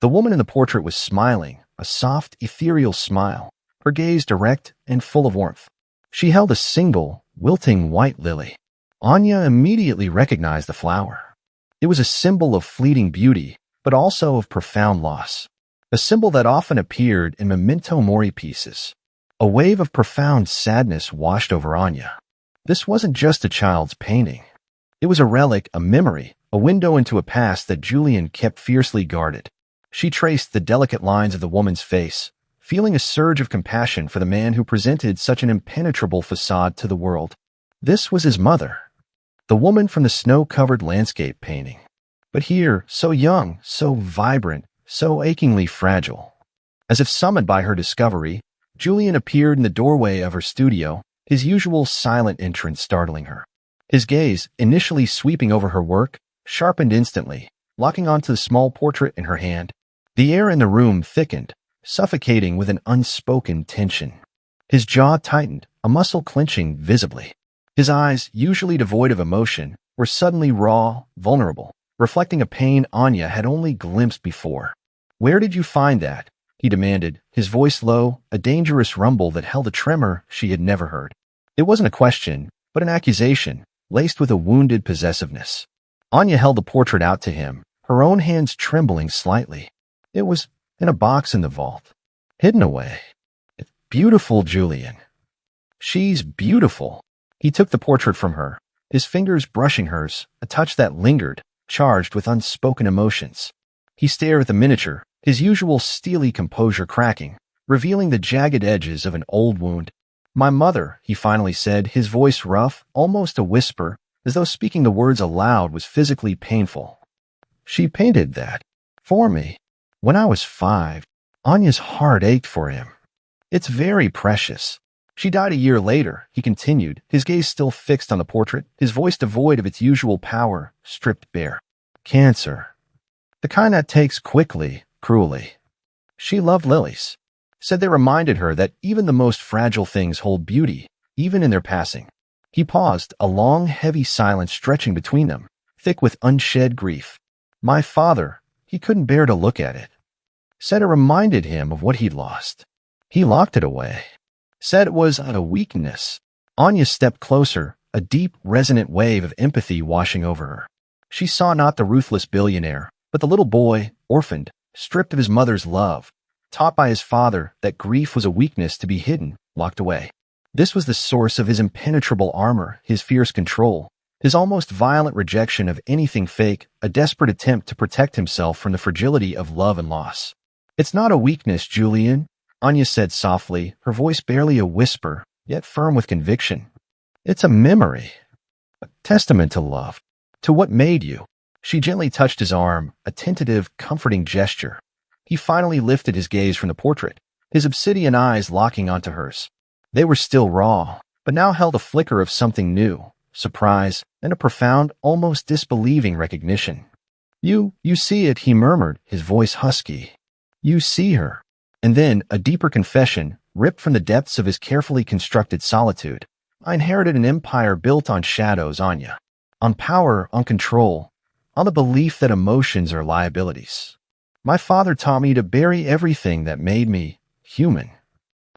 A: The woman in the portrait was smiling, a soft, ethereal smile, her gaze direct and full of warmth. She held a single, wilting white lily. Anya immediately recognized the flower. It was a symbol of fleeting beauty, but also of profound loss. A symbol that often appeared in memento mori pieces. A wave of profound sadness washed over Anya. This wasn't just a child's painting. It was a relic, a memory, a window into a past that Julian kept fiercely guarded. She traced the delicate lines of the woman's face, feeling a surge of compassion for the man who presented such an impenetrable facade to the world. This was his mother, the woman from the snow-covered landscape painting. But here, so young, so vibrant, so achingly fragile. As if summoned by her discovery, Julian appeared in the doorway of her studio, his usual silent entrance startling her. His gaze, initially sweeping over her work, sharpened instantly, locking onto the small portrait in her hand. The air in the room thickened, suffocating with an unspoken tension. His jaw tightened, a muscle clenching visibly. His eyes, usually devoid of emotion, were suddenly raw, vulnerable, reflecting a pain Anya had only glimpsed before. "Where did you find that?" he demanded, his voice low, a dangerous rumble that held a tremor she had never heard. It wasn't a question, but an accusation, laced with a wounded possessiveness. Anya held the portrait out to him, her own hands trembling slightly. It was in a box in the vault, hidden away. "It's beautiful, Julian." "She's beautiful." He took the portrait from her, his fingers brushing hers, a touch that lingered, charged with unspoken emotions. He stared at the miniature, his usual steely composure cracking, revealing the jagged edges of an old wound. "My mother," he finally said, his voice rough, almost a whisper, as though speaking the words aloud was physically painful. "She painted that for me when I was 5. Anya's heart ached for him. "It's very precious. She died a year later," he continued, his gaze still fixed on the portrait, his voice devoid of its usual power, stripped bare. "Cancer. The kind that takes quickly, cruelly." She loved lilies. Said they reminded her that even the most fragile things hold beauty, even in their passing. He paused, a long, heavy silence stretching between them, thick with unshed grief. "My father," he couldn't bear to look at it. Said it reminded him of what he'd lost. He locked it away. Said it was a weakness. Anya stepped closer, a deep, resonant wave of empathy washing over her. She saw not the ruthless billionaire, but the little boy, orphaned, stripped of his mother's love, taught by his father that grief was a weakness to be hidden, locked away. This was the source of his impenetrable armor, his fierce control, his almost violent rejection of anything fake, a desperate attempt to protect himself from the fragility of love and loss. "It's not a weakness, Julian," Anya said softly, her voice barely a whisper, yet firm with conviction. "It's a memory, a testament to love, to what made you." She gently touched his arm, a tentative, comforting gesture. He finally lifted his gaze from the portrait, his obsidian eyes locking onto hers. They were still raw, but now held a flicker of something new, surprise, and a profound, almost disbelieving recognition. You see it," he murmured, his voice husky. "You see her." And then, a deeper confession, ripped from the depths of his carefully constructed solitude. "I inherited an empire built on shadows, Anya. On power, on control, on the belief that emotions are liabilities. My father taught me to bury everything that made me human.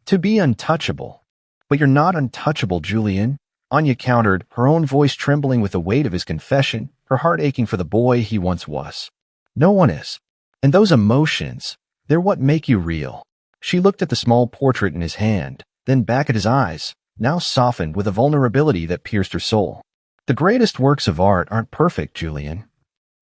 A: To be untouchable. But you're not untouchable, Julian," Anya countered, her own voice trembling with the weight of his confession, her heart aching for the boy he once was. "No one is. And those emotions, they're what make you real." She looked at the small portrait in his hand, then back at his eyes, now softened with a vulnerability that pierced her soul. "The greatest works of art aren't perfect, Julian.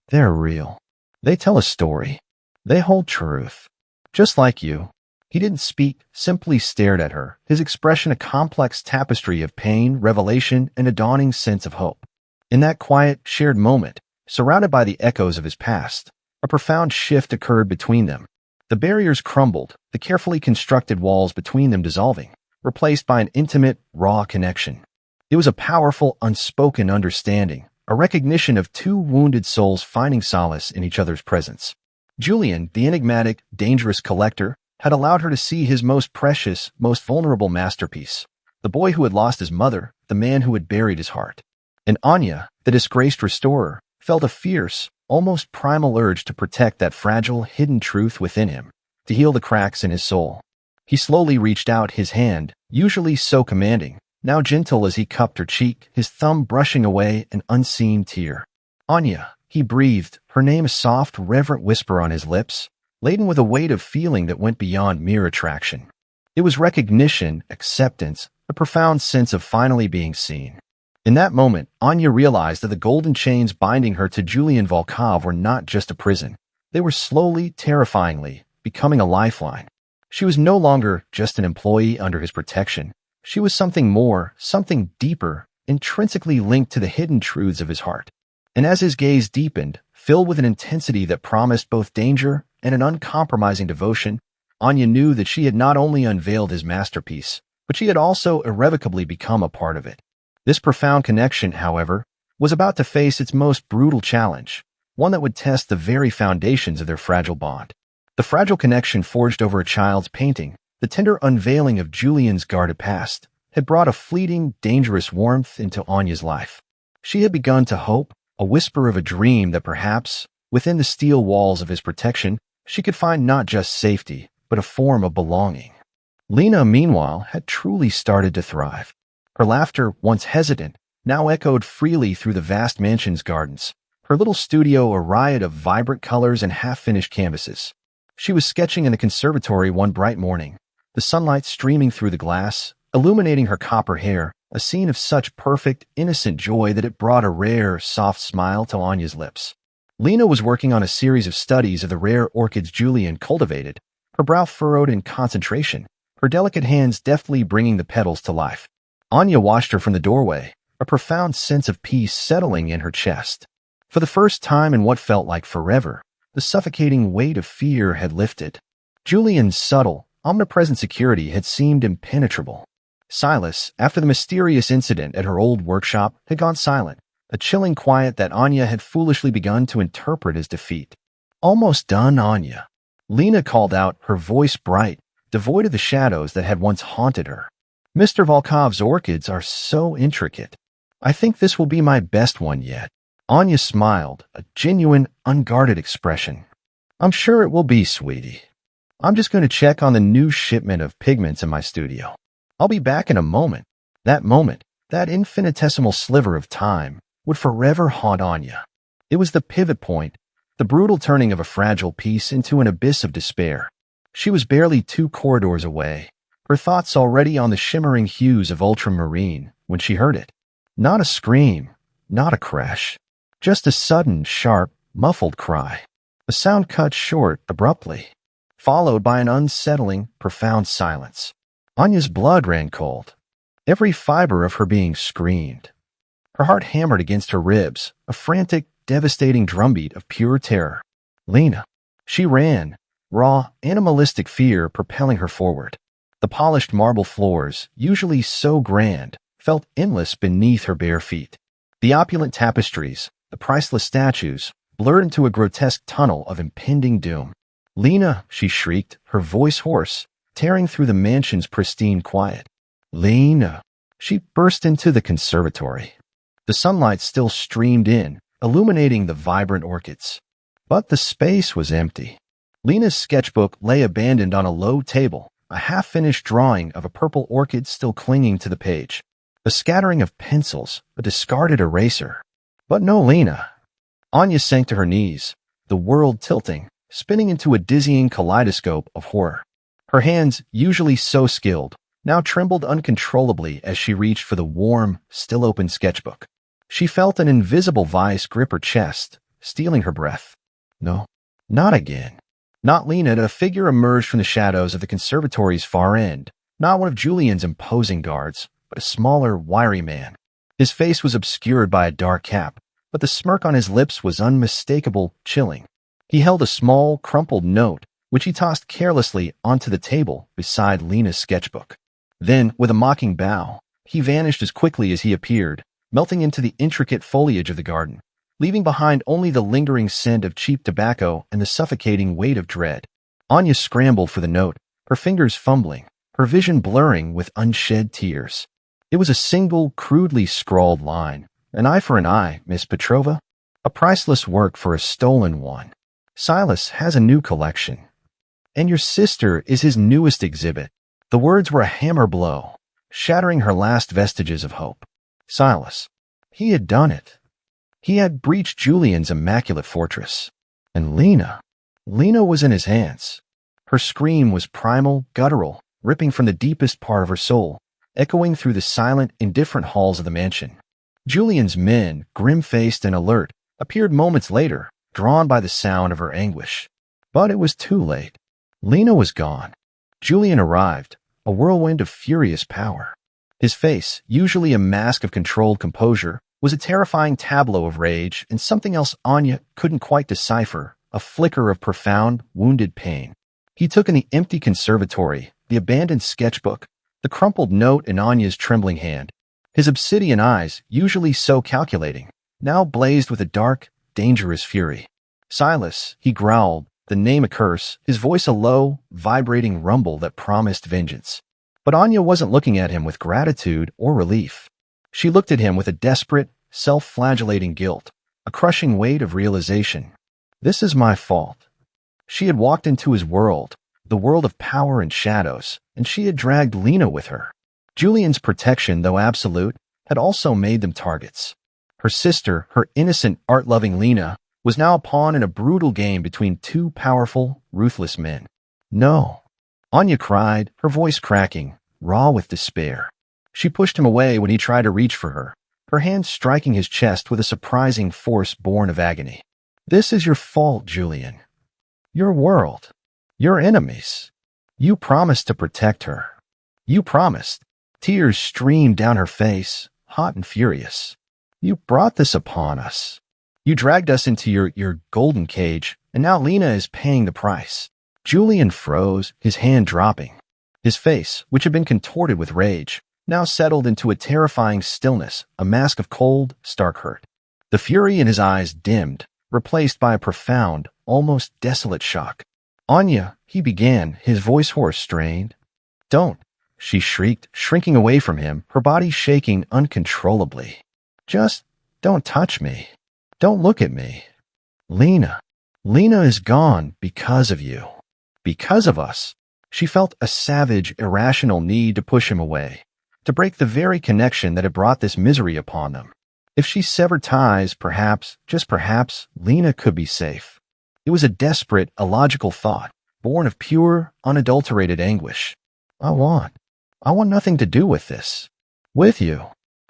A: They're real. They tell a story. They hold truth. Just like you." He didn't speak, simply stared at her, his expression a complex tapestry of pain, revelation, and a dawning sense of hope. In that quiet, shared moment, surrounded by the echoes of his past, a profound shift occurred between them. The barriers crumbled, the carefully constructed walls between them dissolving, replaced by an intimate, raw connection. It was a powerful, unspoken understanding, a recognition of two wounded souls finding solace in each other's presence. Julian, the enigmatic, dangerous collector, had allowed her to see his most precious, most vulnerable masterpiece, the boy who had lost his mother, the man who had buried his heart. And Anya, the disgraced restorer, felt a fierce, almost primal urge to protect that fragile, hidden truth within him, to heal the cracks in his soul. He slowly reached out his hand, usually so commanding, now gentle as he cupped her cheek, his thumb brushing away an unseen tear. "Anya," he breathed, her name a soft, reverent whisper on his lips, laden with a weight of feeling that went beyond mere attraction. It was recognition, acceptance, a profound sense of finally being seen. In that moment, Anya realized that the golden chains binding her to Julian Volkov were not just a prison. They were slowly, terrifyingly, becoming a lifeline. She was no longer just an employee under his protection. She was something more, something deeper, intrinsically linked to the hidden truths of his heart. And as his gaze deepened, filled with an intensity that promised both danger and an uncompromising devotion, Anya knew that she had not only unveiled his masterpiece, but she had also irrevocably become a part of it. This profound connection, however, was about to face its most brutal challenge, one that would test the very foundations of their fragile bond. The fragile connection forged over a child's painting, the tender unveiling of Julian's guarded past, had brought a fleeting, dangerous warmth into Anya's life. She had begun to hope, a whisper of a dream that perhaps, within the steel walls of his protection, she could find not just safety, but a form of belonging. Lena, meanwhile, had truly started to thrive. Her laughter, once hesitant, now echoed freely through the vast mansion's gardens, her little studio a riot of vibrant colors and half-finished canvases. She was sketching in the conservatory one bright morning, the sunlight streaming through the glass, illuminating her copper hair, a scene of such perfect, innocent joy that it brought a rare, soft smile to Anya's lips. Lena was working on a series of studies of the rare orchids Julian cultivated, her brow furrowed in concentration, her delicate hands deftly bringing the petals to life. Anya watched her from the doorway, a profound sense of peace settling in her chest. For the first time in what felt like forever, the suffocating weight of fear had lifted. Julian's subtle, omnipresent security had seemed impenetrable. Silas, after the mysterious incident at her old workshop, had gone silent, a chilling quiet that Anya had foolishly begun to interpret as defeat. "Almost done, Anya," Lena called out, her voice bright, devoid of the shadows that had once haunted her. "Mr. Volkov's orchids are so intricate. I think this will be my best one yet." Anya smiled, a genuine, unguarded expression. "I'm sure it will be, sweetie. I'm just going to check on the new shipment of pigments in my studio. I'll be back in a moment." That moment, that infinitesimal sliver of time, would forever haunt Anya. It was the pivot point, the brutal turning of a fragile piece into an abyss of despair. She was barely 2 corridors away, her thoughts already on the shimmering hues of ultramarine, when she heard it. Not a scream, not a crash, just a sudden, sharp, muffled cry. The sound cut short abruptly, followed by an unsettling, profound silence. Anya's blood ran cold. Every fiber of her being screamed. Her heart hammered against her ribs, a frantic, devastating drumbeat of pure terror. Lena. She ran, raw, animalistic fear propelling her forward. The polished marble floors, usually so grand, felt endless beneath her bare feet. The opulent tapestries, the priceless statues, blurred into a grotesque tunnel of impending doom. "Lena," she shrieked, her voice hoarse, tearing through the mansion's pristine quiet. "Lena." She burst into the conservatory. The sunlight still streamed in, illuminating the vibrant orchids. But the space was empty. Lena's sketchbook lay abandoned on a low table, a half-finished drawing of a purple orchid still clinging to the page. A scattering of pencils, a discarded eraser. But no Lena. Anya sank to her knees, the world tilting, spinning into a dizzying kaleidoscope of horror. Her hands, usually so skilled, now trembled uncontrollably as she reached for the warm, still-open sketchbook. She felt an invisible vice grip her chest, stealing her breath. No, not again. Not Lena. A figure emerged from the shadows of the conservatory's far end, not one of Julian's imposing guards, but a smaller, wiry man. His face was obscured by a dark cap, but the smirk on his lips was unmistakable, chilling. He held a small, crumpled note, which he tossed carelessly onto the table beside Lena's sketchbook. Then, with a mocking bow, he vanished as quickly as he appeared, melting into the intricate foliage of the garden, leaving behind only the lingering scent of cheap tobacco and the suffocating weight of dread. Anya scrambled for the note, her fingers fumbling, her vision blurring with unshed tears. It was a single, crudely scrawled line. "An eye for an eye, Miss Petrova. A priceless work for a stolen one. Silas has a new collection. And your sister is his newest exhibit." The words were a hammer blow, shattering her last vestiges of hope. Silas. He had done it. He had breached Julian's immaculate fortress. And Lena was in his hands. Her scream was primal, guttural, ripping from the deepest part of her soul, echoing through the silent, indifferent halls of the mansion. Julian's men, grim-faced and alert, appeared moments later, drawn by the sound of her anguish. But it was too late. Lena was gone. Julian arrived, a whirlwind of furious power. His face, usually a mask of controlled composure, was a terrifying tableau of rage and something else Anya couldn't quite decipher, a flicker of profound, wounded pain. He took in the empty conservatory, the abandoned sketchbook, the crumpled note in Anya's trembling hand. His obsidian eyes, usually so calculating, now blazed with a dark, dangerous fury. Silas, he growled, the name a curse, his voice a low, vibrating rumble that promised vengeance. But Anya wasn't looking at him with gratitude or relief. She looked at him with a desperate, self-flagellating guilt, a crushing weight of realization. This is my fault. She had walked into his world, the world of power and shadows, and she had dragged Lena with her. Julian's protection, though absolute, had also made them targets. Her sister, her innocent, art-loving Lena, was now a pawn in a brutal game between two powerful, ruthless men. No. Anya cried, her voice cracking, raw with despair. She pushed him away when he tried to reach for her, her hand striking his chest with a surprising force born of agony. This is your fault, Julian. Your world. Your enemies. You promised to protect her. You promised. Tears streamed down her face, hot and furious. You brought this upon us. You dragged us into your golden cage, and now Lena is paying the price. Julian froze, his hand dropping. His face, which had been contorted with rage, now settled into a terrifying stillness, a mask of cold, stark hurt. The fury in his eyes dimmed, replaced by a profound, almost desolate shock. Anya, he began, his voice hoarse, strained. Don't, she shrieked, shrinking away from him, her body shaking uncontrollably. Just don't touch me. Don't look at me. Lena is gone because of you. Because of us. She felt a savage, irrational need to push him away, to break the very connection that had brought this misery upon them. If she severed ties, perhaps, just perhaps, Lena could be safe. It was a desperate, illogical thought, born of pure, unadulterated anguish. I want nothing to do with this. With you.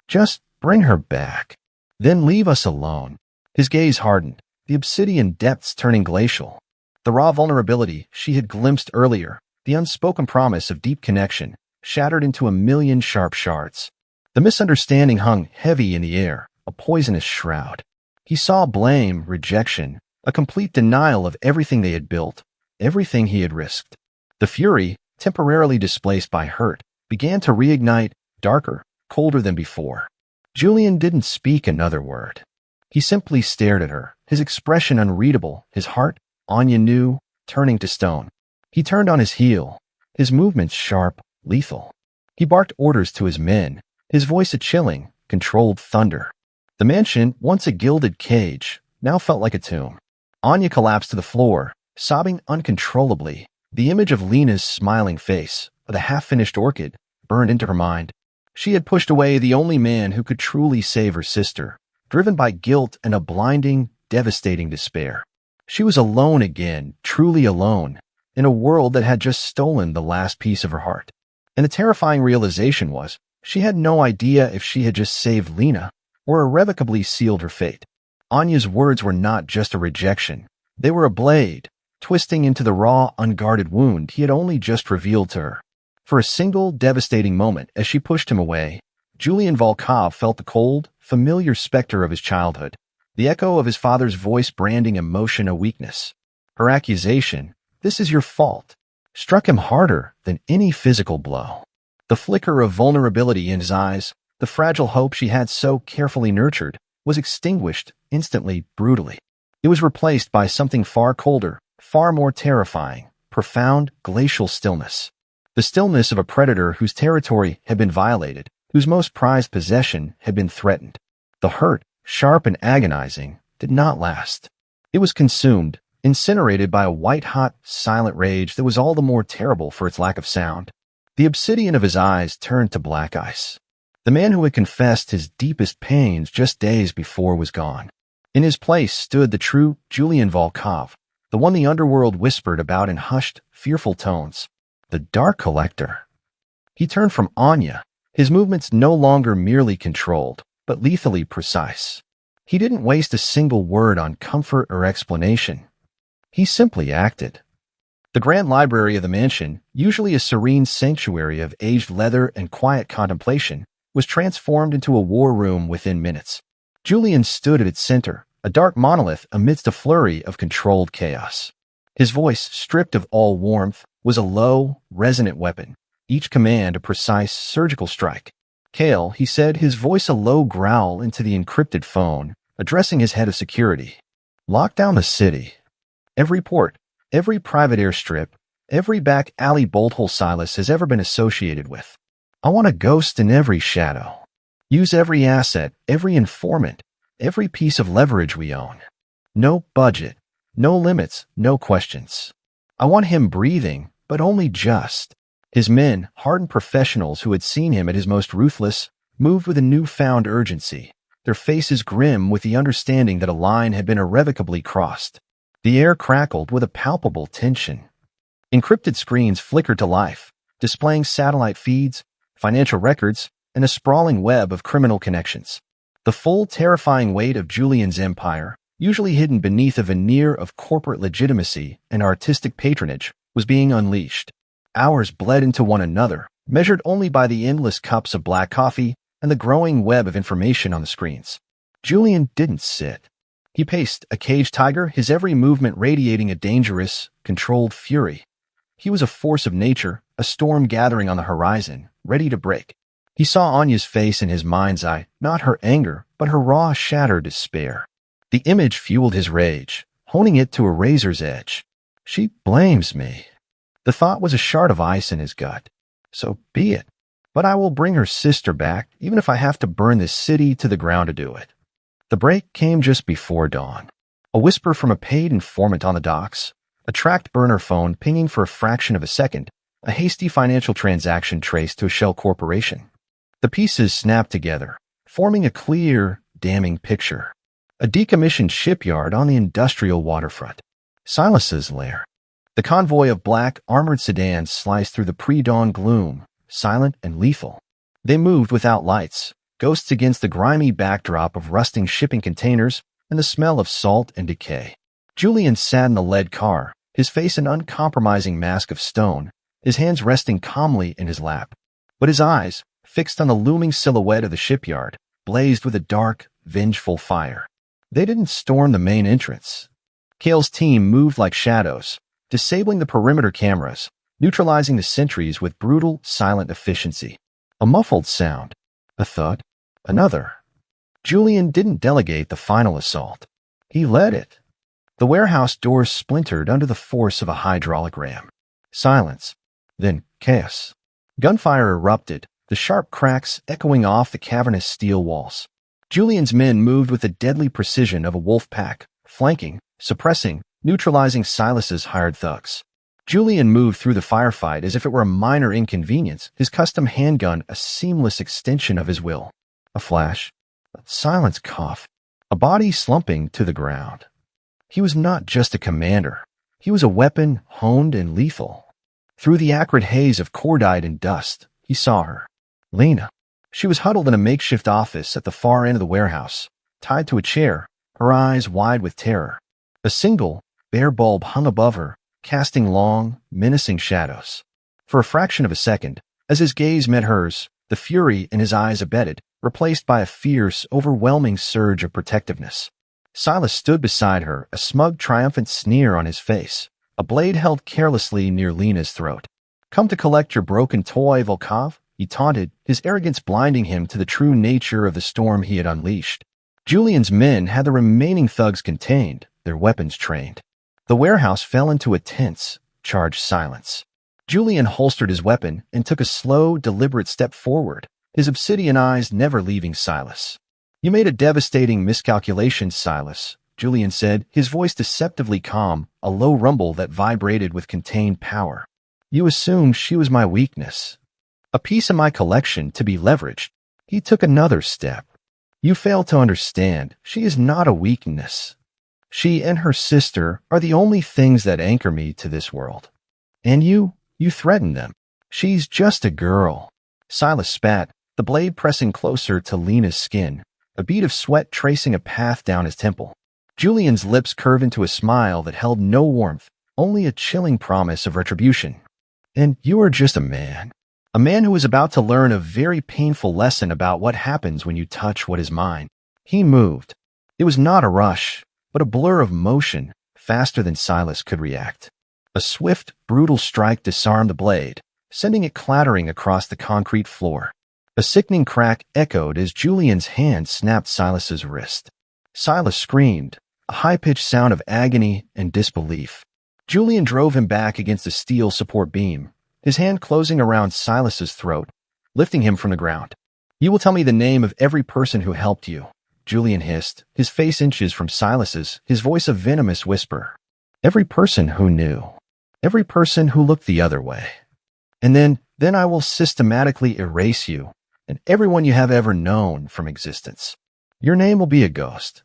A: Just bring her back. Then leave us alone. His gaze hardened, the obsidian depths turning glacial. The raw vulnerability she had glimpsed earlier, the unspoken promise of deep connection, shattered into a million sharp shards. The misunderstanding hung heavy in the air, a poisonous shroud. He saw blame, rejection, a complete denial of everything they had built, everything he had risked. The fury, temporarily displaced by hurt, began to reignite, darker, colder than before. Julian didn't speak another word. He simply stared at her, his expression unreadable, his heart, Anya knew, turning to stone. He turned on his heel, his movements sharp, lethal. He barked orders to his men, his voice a chilling, controlled thunder. The mansion, once a gilded cage, now felt like a tomb. Anya collapsed to the floor, sobbing uncontrollably. The image of Lena's smiling face, with a half-finished orchid, burned into her mind. She had pushed away the only man who could truly save her sister, driven by guilt and a blinding, devastating despair. She was alone again, truly alone, in a world that had just stolen the last piece of her heart. And the terrifying realization was, she had no idea if she had just saved Lena or irrevocably sealed her fate. Anya's words were not just a rejection. They were a blade, twisting into the raw, unguarded wound he had only just revealed to her. For a single, devastating moment, as she pushed him away, Julian Volkov felt the cold, familiar specter of his childhood, the echo of his father's voice branding emotion a weakness. Her accusation, "This is your fault," struck him harder than any physical blow. The flicker of vulnerability in his eyes, the fragile hope she had so carefully nurtured, was extinguished instantly, brutally. It was replaced by something far colder, far more terrifying, profound, glacial stillness. The stillness of a predator whose territory had been violated, whose most prized possession had been threatened. The hurt, sharp and agonizing, did not last. It was consumed, incinerated by a white-hot, silent rage that was all the more terrible for its lack of sound. The obsidian of his eyes turned to black ice. The man who had confessed his deepest pains just days before was gone. In his place stood the true Julian Volkov, the one the underworld whispered about in hushed, fearful tones. The Dark Collector. He turned from Anya, his movements no longer merely controlled, but lethally precise. He didn't waste a single word on comfort or explanation. He simply acted. The grand library of the mansion, usually a serene sanctuary of aged leather and quiet contemplation, was transformed into a war room within minutes. Julian stood at its center, a dark monolith amidst a flurry of controlled chaos. His voice, stripped of all warmth, was a low, resonant weapon, each command a precise surgical strike. Kale, he said, his voice a low growl into the encrypted phone, addressing his head of security. Lock down the city. Every port, every private airstrip, every back alley bolt hole Silas has ever been associated with. I want a ghost in every shadow. Use every asset, every informant, every piece of leverage we own. No budget, no limits, no questions. I want him breathing, but only just. His men, hardened professionals who had seen him at his most ruthless, moved with a newfound urgency, their faces grim with the understanding that a line had been irrevocably crossed. The air crackled with a palpable tension. Encrypted screens flickered to life, displaying satellite feeds, financial records, and a sprawling web of criminal connections. The full, terrifying weight of Julian's empire, usually hidden beneath a veneer of corporate legitimacy and artistic patronage, was being unleashed. Hours bled into one another, measured only by the endless cups of black coffee and the growing web of information on the screens. Julian didn't sit. He paced, a caged tiger, his every movement radiating a dangerous, controlled fury. He was a force of nature, a storm gathering on the horizon, ready to break. He saw Anya's face in his mind's eye, not her anger, but her raw, shattered despair. The image fueled his rage, honing it to a razor's edge. She blames me. The thought was a shard of ice in his gut. So be it. But I will bring her sister back, even if I have to burn this city to the ground to do it. The break came just before dawn. A whisper from a paid informant on the docks, a tracked burner phone pinging for a fraction of a second, a hasty financial transaction traced to a shell corporation. The pieces snapped together, forming a clear, damning picture. A decommissioned shipyard on the industrial waterfront. Silas's lair. The convoy of black, armored sedans sliced through the pre-dawn gloom, silent and lethal. They moved without lights, ghosts against the grimy backdrop of rusting shipping containers and the smell of salt and decay. Julian sat in the lead car, his face an uncompromising mask of stone, his hands resting calmly in his lap. But his eyes, fixed on the looming silhouette of the shipyard, blazed with a dark, vengeful fire. They didn't storm the main entrance. Kale's team moved like shadows, disabling the perimeter cameras, neutralizing the sentries with brutal, silent efficiency. A muffled sound. A thud. Another. Julian didn't delegate the final assault. He led it. The warehouse doors splintered under the force of a hydraulic ram. Silence. Then chaos. Gunfire erupted, the sharp cracks echoing off the cavernous steel walls. Julian's men moved with the deadly precision of a wolf pack, flanking, suppressing, neutralizing Silas's hired thugs. Julian moved through the firefight as if it were a minor inconvenience, his custom handgun a seamless extension of his will. A flash, a silence cough, a body slumping to the ground. He was not just a commander. He was a weapon honed and lethal. Through the acrid haze of cordite and dust, he saw her. Lena. She was huddled in a makeshift office at the far end of the warehouse, tied to a chair, her eyes wide with terror. A single, bare bulb hung above her, casting long, menacing shadows. For a fraction of a second, as his gaze met hers, the fury in his eyes abated, replaced by a fierce, overwhelming surge of protectiveness. Silas stood beside her, a smug, triumphant sneer on his face, a blade held carelessly near Lena's throat. Come to collect your broken toy, Volkov? He taunted, his arrogance blinding him to the true nature of the storm he had unleashed. Julian's men had the remaining thugs contained, their weapons trained. The warehouse fell into a tense, charged silence. Julian holstered his weapon and took a slow, deliberate step forward, his obsidian eyes never leaving Silas. You made a devastating miscalculation, Silas, Julian said, his voice deceptively calm, a low rumble that vibrated with contained power. You assumed she was my weakness. A piece of my collection to be leveraged. He took another step. You fail to understand. She is not a weakness. She and her sister are the only things that anchor me to this world. And you threaten them. She's just a girl. Silas spat, the blade pressing closer to Lena's skin, a bead of sweat tracing a path down his temple. Julian's lips curved into a smile that held no warmth, only a chilling promise of retribution. And you are just a man. A man who is about to learn a very painful lesson about what happens when you touch what is mine. He moved. It was not a rush, but a blur of motion, faster than Silas could react. A swift, brutal strike disarmed the blade, sending it clattering across the concrete floor. A sickening crack echoed as Julian's hand snapped Silas's wrist. Silas screamed, a high-pitched sound of agony and disbelief. Julian drove him back against the steel support beam, his hand closing around Silas's throat, lifting him from the ground. You will tell me the name of every person who helped you, Julian hissed, his face inches from Silas's, his voice a venomous whisper. Every person who knew. Every person who looked the other way. And then I will systematically erase you and everyone you have ever known from existence. Your name will be a ghost.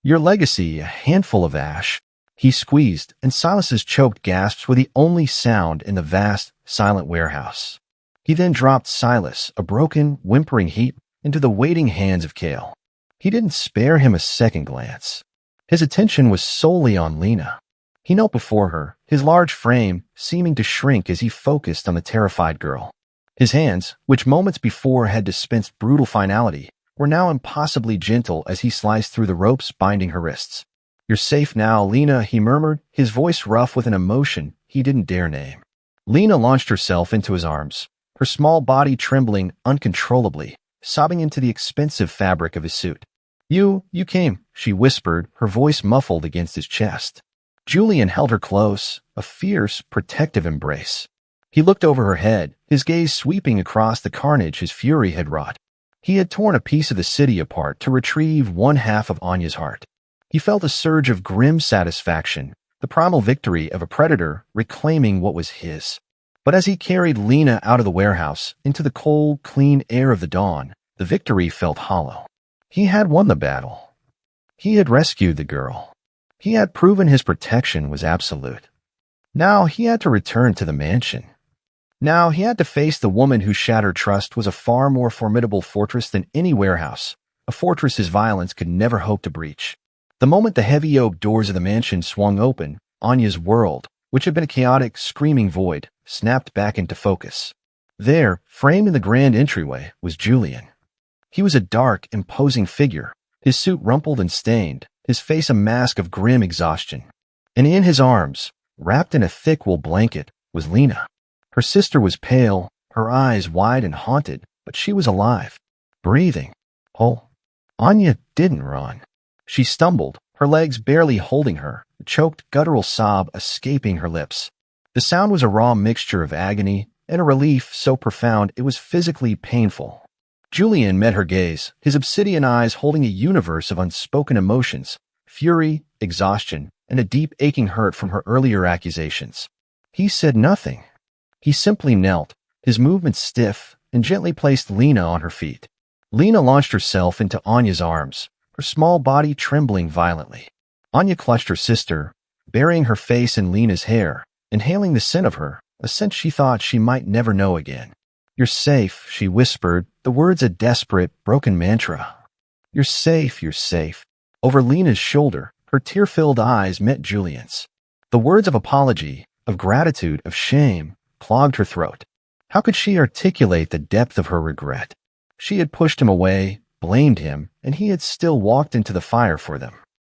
A: Your legacy a handful of ash. He squeezed, and Silas's choked gasps were the only sound in the vast, silent warehouse. He then dropped Silas, a broken, whimpering heap, into the waiting hands of Cale. He didn't spare him a second glance. His attention was solely on Lena. He knelt before her, his large frame seeming to shrink as he focused on the terrified girl. His hands, which moments before had dispensed brutal finality, were now impossibly gentle as he sliced through the ropes binding her wrists. You're safe now, Lena, he murmured, his voice rough with an emotion he didn't dare name. Lena launched herself into his arms, her small body trembling uncontrollably, sobbing into the expensive fabric of his suit. You came, she whispered, her voice muffled against his chest. Julian held her close, a fierce, protective embrace. He looked over her head, his gaze sweeping across the carnage his fury had wrought. He had torn a piece of the city apart to retrieve one half of Anya's heart. He felt a surge of grim satisfaction, the primal victory of a predator reclaiming what was his. But as he carried Lena out of the warehouse into the cold, clean air of the dawn, the victory felt hollow. He had won the battle. He had rescued the girl. He had proven his protection was absolute. Now he had to return to the mansion. Now he had to face the woman whose shattered trust was a far more formidable fortress than any warehouse, a fortress his violence could never hope to breach. The moment the heavy oak doors of the mansion swung open, Anya's world, which had been a chaotic, screaming void, snapped back into focus. There, framed in the grand entryway, was Julian. He was a dark, imposing figure, his suit rumpled and stained, his face a mask of grim exhaustion. And in his arms, wrapped in a thick wool blanket, was Lena. Her sister was pale, her eyes wide and haunted, but she was alive, breathing, whole. Anya didn't run. She stumbled, her legs barely holding her, a choked, guttural sob escaping her lips. The sound was a raw mixture of agony and a relief so profound it was physically painful. Julian met her gaze, his obsidian eyes holding a universe of unspoken emotions, fury, exhaustion, and a deep aching hurt from her earlier accusations. He said nothing. He simply knelt, his movements stiff, and gently placed Lena on her feet. Lena launched herself into Anya's arms, her small body trembling violently. Anya clutched her sister, burying her face in Lena's hair, inhaling the scent of her, a scent she thought she might never know again. You're safe, she whispered, the words a desperate, broken mantra. You're safe, you're safe. Over Lena's shoulder, her tear-filled eyes met Julian's. The words of apology, of gratitude, of shame, clogged her throat. How could she articulate the depth of her regret? She had pushed him away, blamed him, and he had still walked into the fire for them.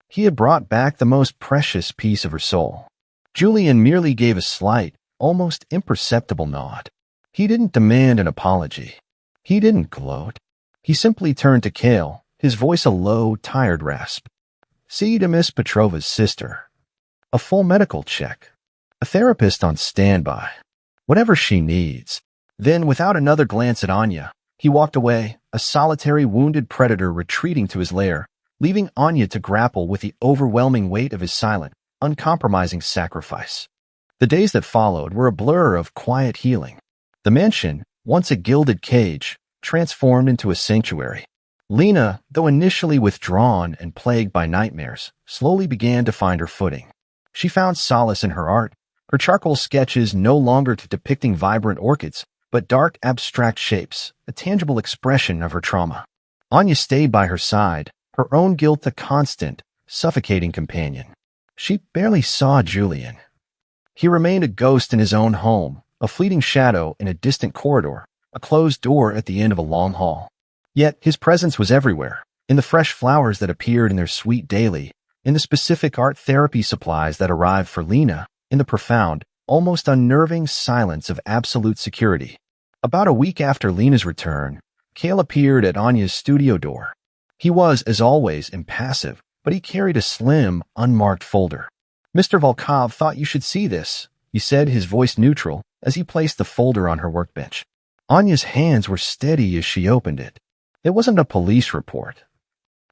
A: He had brought back the most precious piece of her soul. Julian merely gave a slight, almost imperceptible nod. He didn't demand an apology. He didn't gloat. He simply turned to Cale, his voice a low, tired rasp. See to Miss Petrova's sister. A full medical check. A therapist on standby. Whatever she needs. Then, without another glance at Anya, he walked away, a solitary wounded predator retreating to his lair, leaving Anya to grapple with the overwhelming weight of his silent, uncompromising sacrifice. The days that followed were a blur of quiet healing. The mansion, once a gilded cage, transformed into a sanctuary. Lena, though initially withdrawn and plagued by nightmares, slowly began to find her footing. She found solace in her art, her charcoal sketches no longer depicting vibrant orchids, but dark, abstract shapes, a tangible expression of her trauma. Anya stayed by her side, her own guilt a constant, suffocating companion. She barely saw Julian. He remained a ghost in his own home, a fleeting shadow in a distant corridor, a closed door at the end of a long hall. Yet his presence was everywhere, in the fresh flowers that appeared in their sweet daily, in the specific art therapy supplies that arrived for Lena, in the profound, almost unnerving silence of absolute security. About a week after Lena's return, Kale appeared at Anya's studio door. He was, as always, impassive, but he carried a slim, unmarked folder. "Mr. Volkov thought you should see this," he said, his voice neutral, as he placed the folder on her workbench. Anya's hands were steady as she opened it. It wasn't a police report.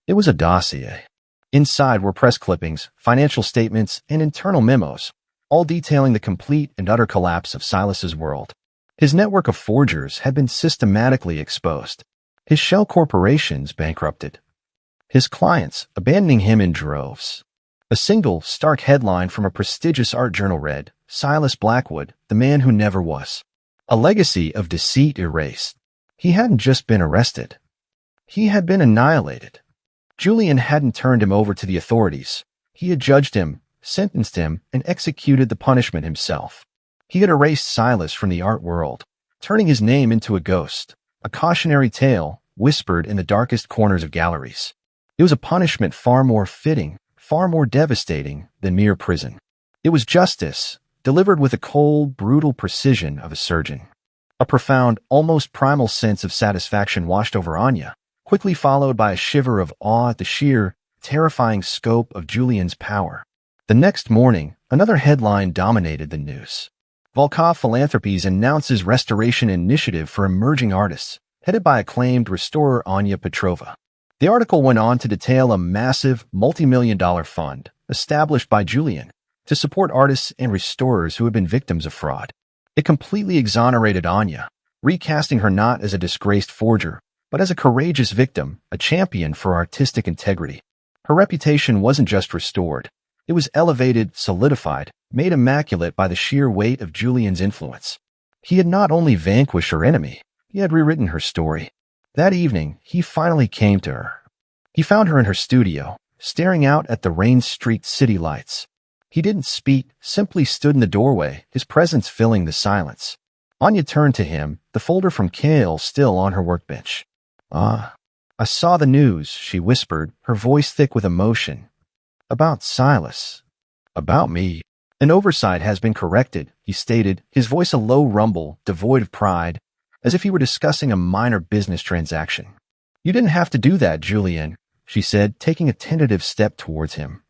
A: It was a dossier. Inside were press clippings, financial statements, and internal memos, all detailing the complete and utter collapse of Silas's world. His network of forgers had been systematically exposed. His shell corporations bankrupted. His clients abandoning him in droves. A single, stark headline from a prestigious art journal read, "Silas Blackwood, the man who never was." A legacy of deceit erased. He hadn't just been arrested. He had been annihilated. Julian hadn't turned him over to the authorities. He had judged him, sentenced him, and executed the punishment himself. He had erased Silas from the art world, turning his name into a ghost, a cautionary tale whispered in the darkest corners of galleries. It was a punishment far more fitting, far more devastating than mere prison. It was justice, delivered with the cold, brutal precision of a surgeon. A profound, almost primal sense of satisfaction washed over Anya, quickly followed by a shiver of awe at the sheer, terrifying scope of Julian's power. The next morning, another headline dominated the news. Volkov Philanthropies announces restoration initiative for emerging artists, headed by acclaimed restorer Anya Petrova. The article went on to detail a massive, multi-million-dollar fund established by Julian to support artists and restorers who had been victims of fraud. It completely exonerated Anya, recasting her not as a disgraced forger, but as a courageous victim, a champion for artistic integrity. Her reputation wasn't just restored. It was elevated, solidified, made immaculate by the sheer weight of Julian's influence. He had not only vanquished her enemy, he had rewritten her story. That evening, he finally came to her. He found her in her studio, staring out at the rain-streaked city lights. He didn't speak, simply stood in the doorway, his presence filling the silence. Anya turned to him, the folder from Kale still on her workbench. "Ah, I saw the news," she whispered, her voice thick with emotion. "About Silas. About me. An oversight has been corrected," he stated, his voice a low rumble, devoid of pride, as if he were discussing a minor business transaction. "You didn't have to do that, Julian," she said, taking a tentative step towards him.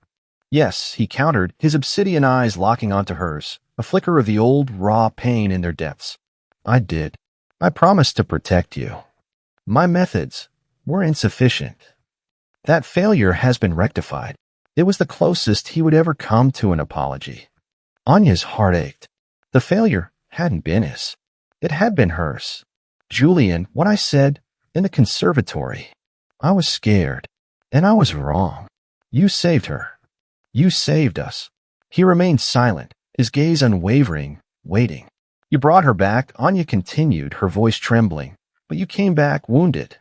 A: "Yes," he countered, his obsidian eyes locking onto hers, a flicker of the old, raw pain in their depths. "I did. I promised to protect you. My methods were insufficient. That failure has been rectified." It was the closest he would ever come to an apology. Anya's heart ached. The failure hadn't been his. It had been hers. "Julian, what I said in the conservatory. I was scared, and I was wrong. You saved her. You saved us." He remained silent, his gaze unwavering, waiting. "You brought her back," Anya continued, her voice trembling, "but you came back wounded.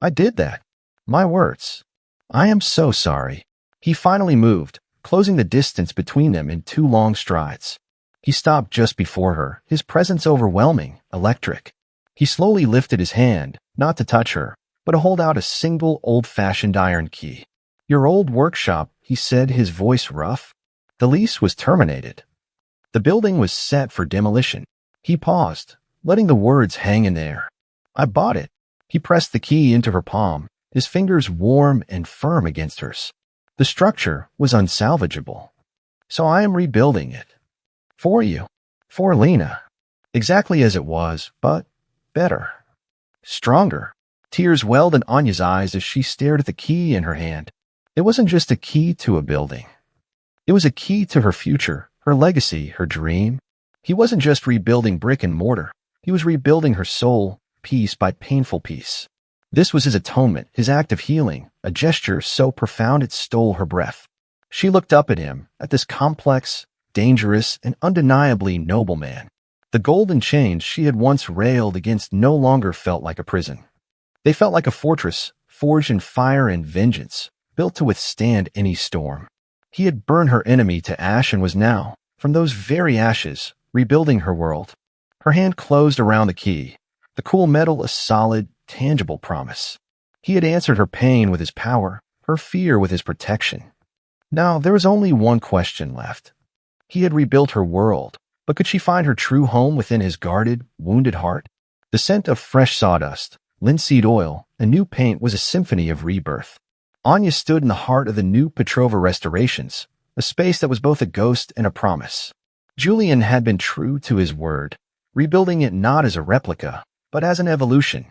A: I did that. My words. I am so sorry." He finally moved, closing the distance between them in 2 long strides. He stopped just before her, his presence overwhelming, electric. He slowly lifted his hand, not to touch her, but to hold out a single old-fashioned iron key. "Your old workshop," he said, his voice rough. "The lease was terminated. The building was set for demolition." He paused, letting the words hang in the air. "I bought it." He pressed the key into her palm, his fingers warm and firm against hers. "The structure was unsalvageable. So I am rebuilding it. For you. For Lena. Exactly as it was, but better. Stronger." Tears welled in Anya's eyes as she stared at the key in her hand. It wasn't just a key to a building. It was a key to her future, her legacy, her dream. He wasn't just rebuilding brick and mortar. He He was rebuilding her soul, piece by painful piece. This was his atonement, his act of healing, a gesture so profound it stole her breath. She looked up at him, at this complex, dangerous, and undeniably noble man. The golden chains she had once railed against no longer felt like a prison. They felt like a fortress, forged in fire and vengeance, built to withstand any storm. He had burned her enemy to ash and was now, from those very ashes, rebuilding her world. Her hand closed around the key, the cool metal a solid, tangible promise. He had answered her pain with his power, her fear with his protection. Now there was only one question left. He had rebuilt her world, but could she find her true home within his guarded, wounded heart? The scent of fresh sawdust, linseed oil, and new paint was a symphony of rebirth. Anya stood in the heart of the new Petrova restorations, a space that was both a ghost and a promise. Julian had been true to his word, rebuilding it not as a replica, but as an evolution.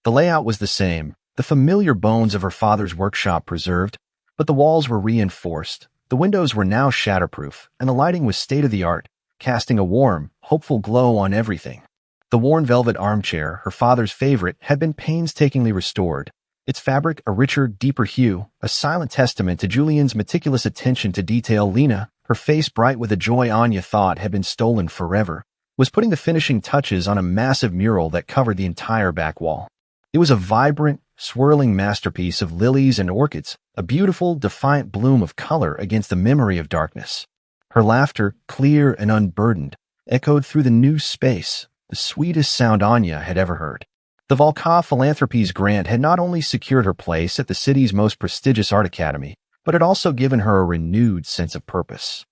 A: The layout was the same, the familiar bones of her father's workshop preserved, but the walls were reinforced, the windows were now shatterproof, and the lighting was state-of-the-art, casting a warm, hopeful glow on everything. The worn velvet armchair, her father's favorite, had been painstakingly restored, its fabric a richer, deeper hue, a silent testament to Julian's meticulous attention to detail. Lena, her face bright with a joy Anya thought had been stolen forever, was putting the finishing touches on a massive mural that covered the entire back wall. It was a vibrant, swirling masterpiece of lilies and orchids, a beautiful, defiant bloom of color against the memory of darkness. Her laughter, clear and unburdened, echoed through the new space, the sweetest sound Anya had ever heard. The Volkov Philanthropies grant had not only secured her place at the city's most prestigious art academy, but had also given her a renewed sense of purpose.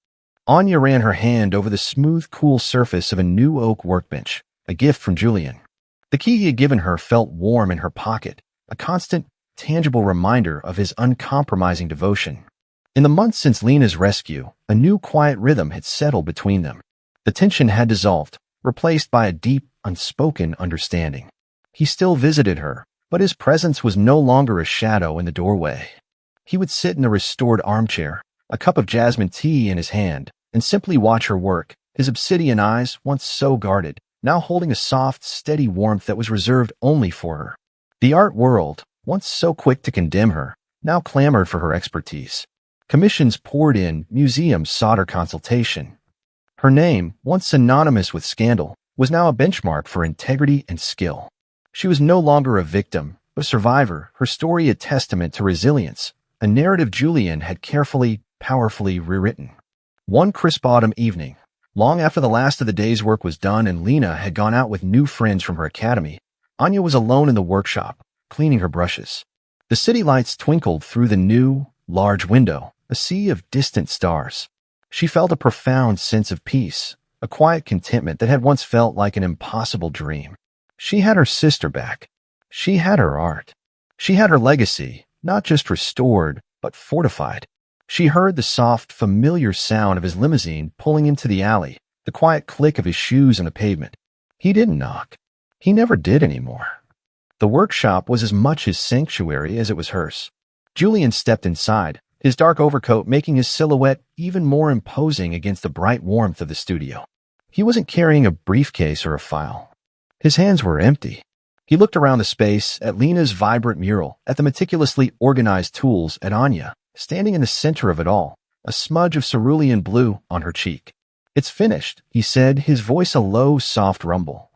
A: Anya ran her hand over the smooth, cool surface of a new oak workbench, a gift from Julian. The key he had given her felt warm in her pocket, a constant, tangible reminder of his uncompromising devotion. In the months since Lena's rescue, a new quiet rhythm had settled between them. The tension had dissolved, replaced by a deep, unspoken understanding. He still visited her, but his presence was no longer a shadow in the doorway. He would sit in the restored armchair, a cup of jasmine tea in his hand, and simply watch her work, his obsidian eyes, once so guarded, now holding a soft, steady warmth that was reserved only for her. The art world, once so quick to condemn her, now clamored for her expertise. Commissions poured in, museums sought her consultation. Her name, once synonymous with scandal, was now a benchmark for integrity and skill. She was no longer a victim, but a survivor, her story a testament to resilience, a narrative Julian had carefully, powerfully rewritten. One crisp autumn evening, long after the last of the day's work was done and Lena had gone out with new friends from her academy, Anya was alone in the workshop, cleaning her brushes. The city lights twinkled through the new, large window, a sea of distant stars. She felt a profound sense of peace, a quiet contentment that had once felt like an impossible dream. She had her sister back. She had her art. She had her legacy, not just restored, but fortified. She heard the soft, familiar sound of his limousine pulling into the alley, the quiet click of his shoes on the pavement. He didn't knock. He never did anymore. The workshop was as much his sanctuary as it was hers. Julian stepped inside, his dark overcoat making his silhouette even more imposing against the bright warmth of the studio. He wasn't carrying a briefcase or a file. His hands were empty. He looked around the space, at Lena's vibrant mural, at the meticulously organized tools, at Anya, standing in the center of it all, a smudge of cerulean blue on her cheek. "It's finished," he said, his voice a low, soft rumble.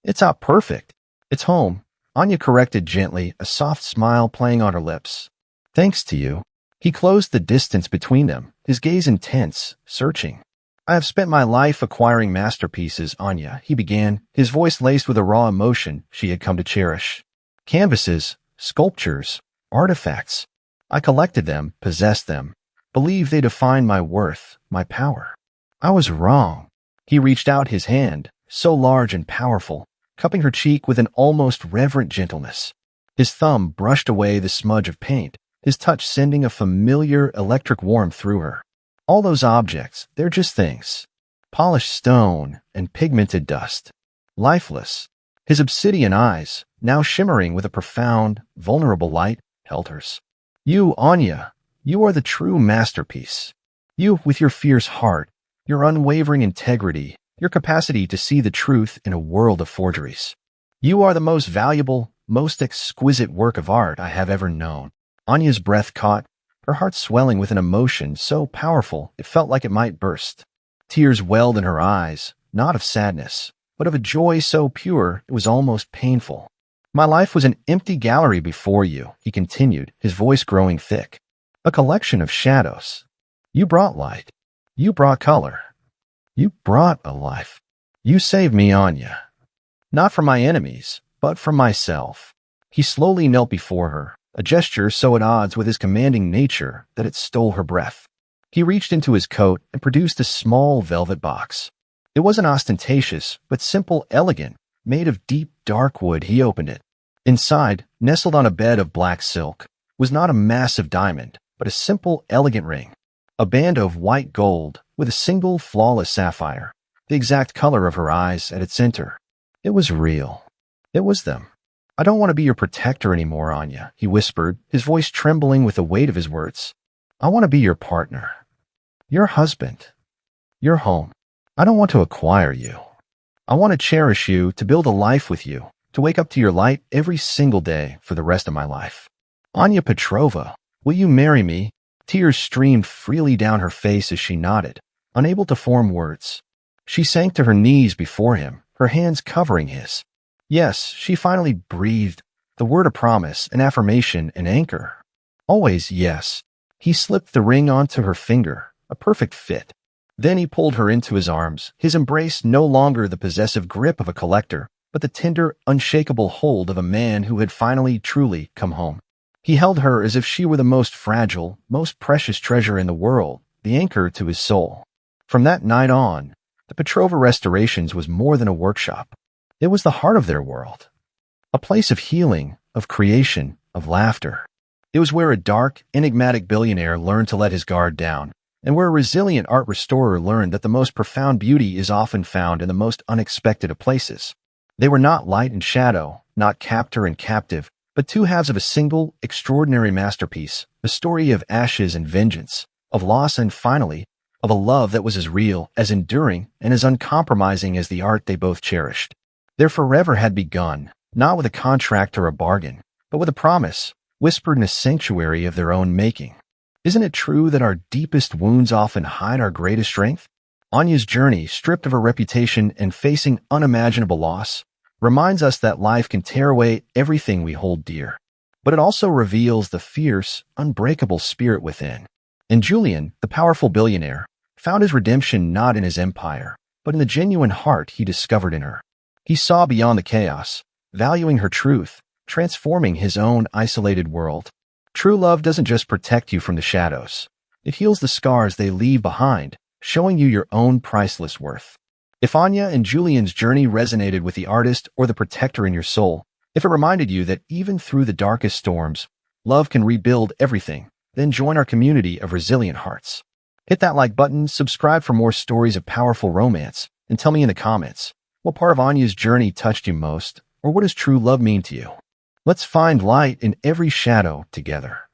A: "It's not perfect. It's home," Anya corrected gently, a soft smile playing on her lips. "Thanks to you." He closed the distance between them, his gaze intense, searching. "I have spent my life acquiring masterpieces, Anya," he began, his voice laced with a raw emotion she had come to cherish. "Canvases, sculptures, artifacts. I collected them, possessed them, believed they defined my worth, my power. I was wrong." He reached out his hand, so large and powerful, cupping her cheek with an almost reverent gentleness. His thumb brushed away the smudge of paint, his touch sending a familiar electric warmth through her. "All those objects, they're just things. Polished stone and pigmented dust. Lifeless." His obsidian eyes, now shimmering with a profound, vulnerable light, held hers. "You, Anya, you are the true masterpiece. You, with your fierce heart, your unwavering integrity, your capacity to see the truth in a world of forgeries. You are the most valuable, most exquisite work of art I have ever known. Anya's breath caught, her heart swelling with an emotion so powerful it felt like it might burst. Tears welled in her eyes, not of sadness, but of a joy so pure it was almost painful. My life was an empty gallery before you, he continued, his voice growing thick. A collection of shadows. You brought light. You brought color. You brought a life. You saved me, Anya. Not from my enemies, but from myself. He slowly knelt before her, a gesture so at odds with his commanding nature that it stole her breath. He reached into his coat and produced a small velvet box. It wasn't ostentatious, but simple, elegant, made of deep, dark wood. He opened it. Inside, nestled on a bed of black silk, was not a massive diamond, but a simple, elegant ring. A band of white gold with a single, flawless sapphire, the exact color of her eyes at its center. It was real. It was them. I don't want to be your protector anymore, Anya, he whispered, his voice trembling with the weight of his words. I want to be your partner. Your husband. Your home. I don't want to acquire you. I want to cherish you, to build a life with you, to wake up to your light every single day for the rest of my life. Anya Petrova, will you marry me? Tears streamed freely down her face as she nodded, unable to form words. She sank to her knees before him, her hands covering his. Yes, she finally breathed, the word of promise, an affirmation, an anchor. Always yes. He slipped the ring onto her finger, a perfect fit. Then he pulled her into his arms, his embrace no longer the possessive grip of a collector, but the tender, unshakable hold of a man who had finally, truly come home. He held her as if she were the most fragile, most precious treasure in the world, the anchor to his soul. From that night on, the Petrova Restorations was more than a workshop. It was the heart of their world. A place of healing, of creation, of laughter. It was where a dark, enigmatic billionaire learned to let his guard down, and where a resilient art restorer learned that the most profound beauty is often found in the most unexpected of places. They were not light and shadow, not captor and captive, but two halves of a single, extraordinary masterpiece, a story of ashes and vengeance, of loss and, finally, of a love that was as real, as enduring, and as uncompromising as the art they both cherished. Their forever had begun, not with a contract or a bargain, but with a promise, whispered in a sanctuary of their own making. Isn't it true that our deepest wounds often hide our greatest strength? Anya's journey, stripped of her reputation and facing unimaginable loss, reminds us that life can tear away everything we hold dear. But it also reveals the fierce, unbreakable spirit within. And Julian, the powerful billionaire, found his redemption not in his empire, but in the genuine heart he discovered in her. He saw beyond the chaos, valuing her truth, transforming his own isolated world. True love doesn't just protect you from the shadows. It heals the scars they leave behind, showing you your own priceless worth. If Anya and Julian's journey resonated with the artist or the protector in your soul, if it reminded you that even through the darkest storms, love can rebuild everything, then join our community of resilient hearts. Hit that like button, subscribe for more stories of powerful romance, and tell me in the comments, what part of Anya's journey touched you most, or what does true love mean to you? Let's find light in every shadow together.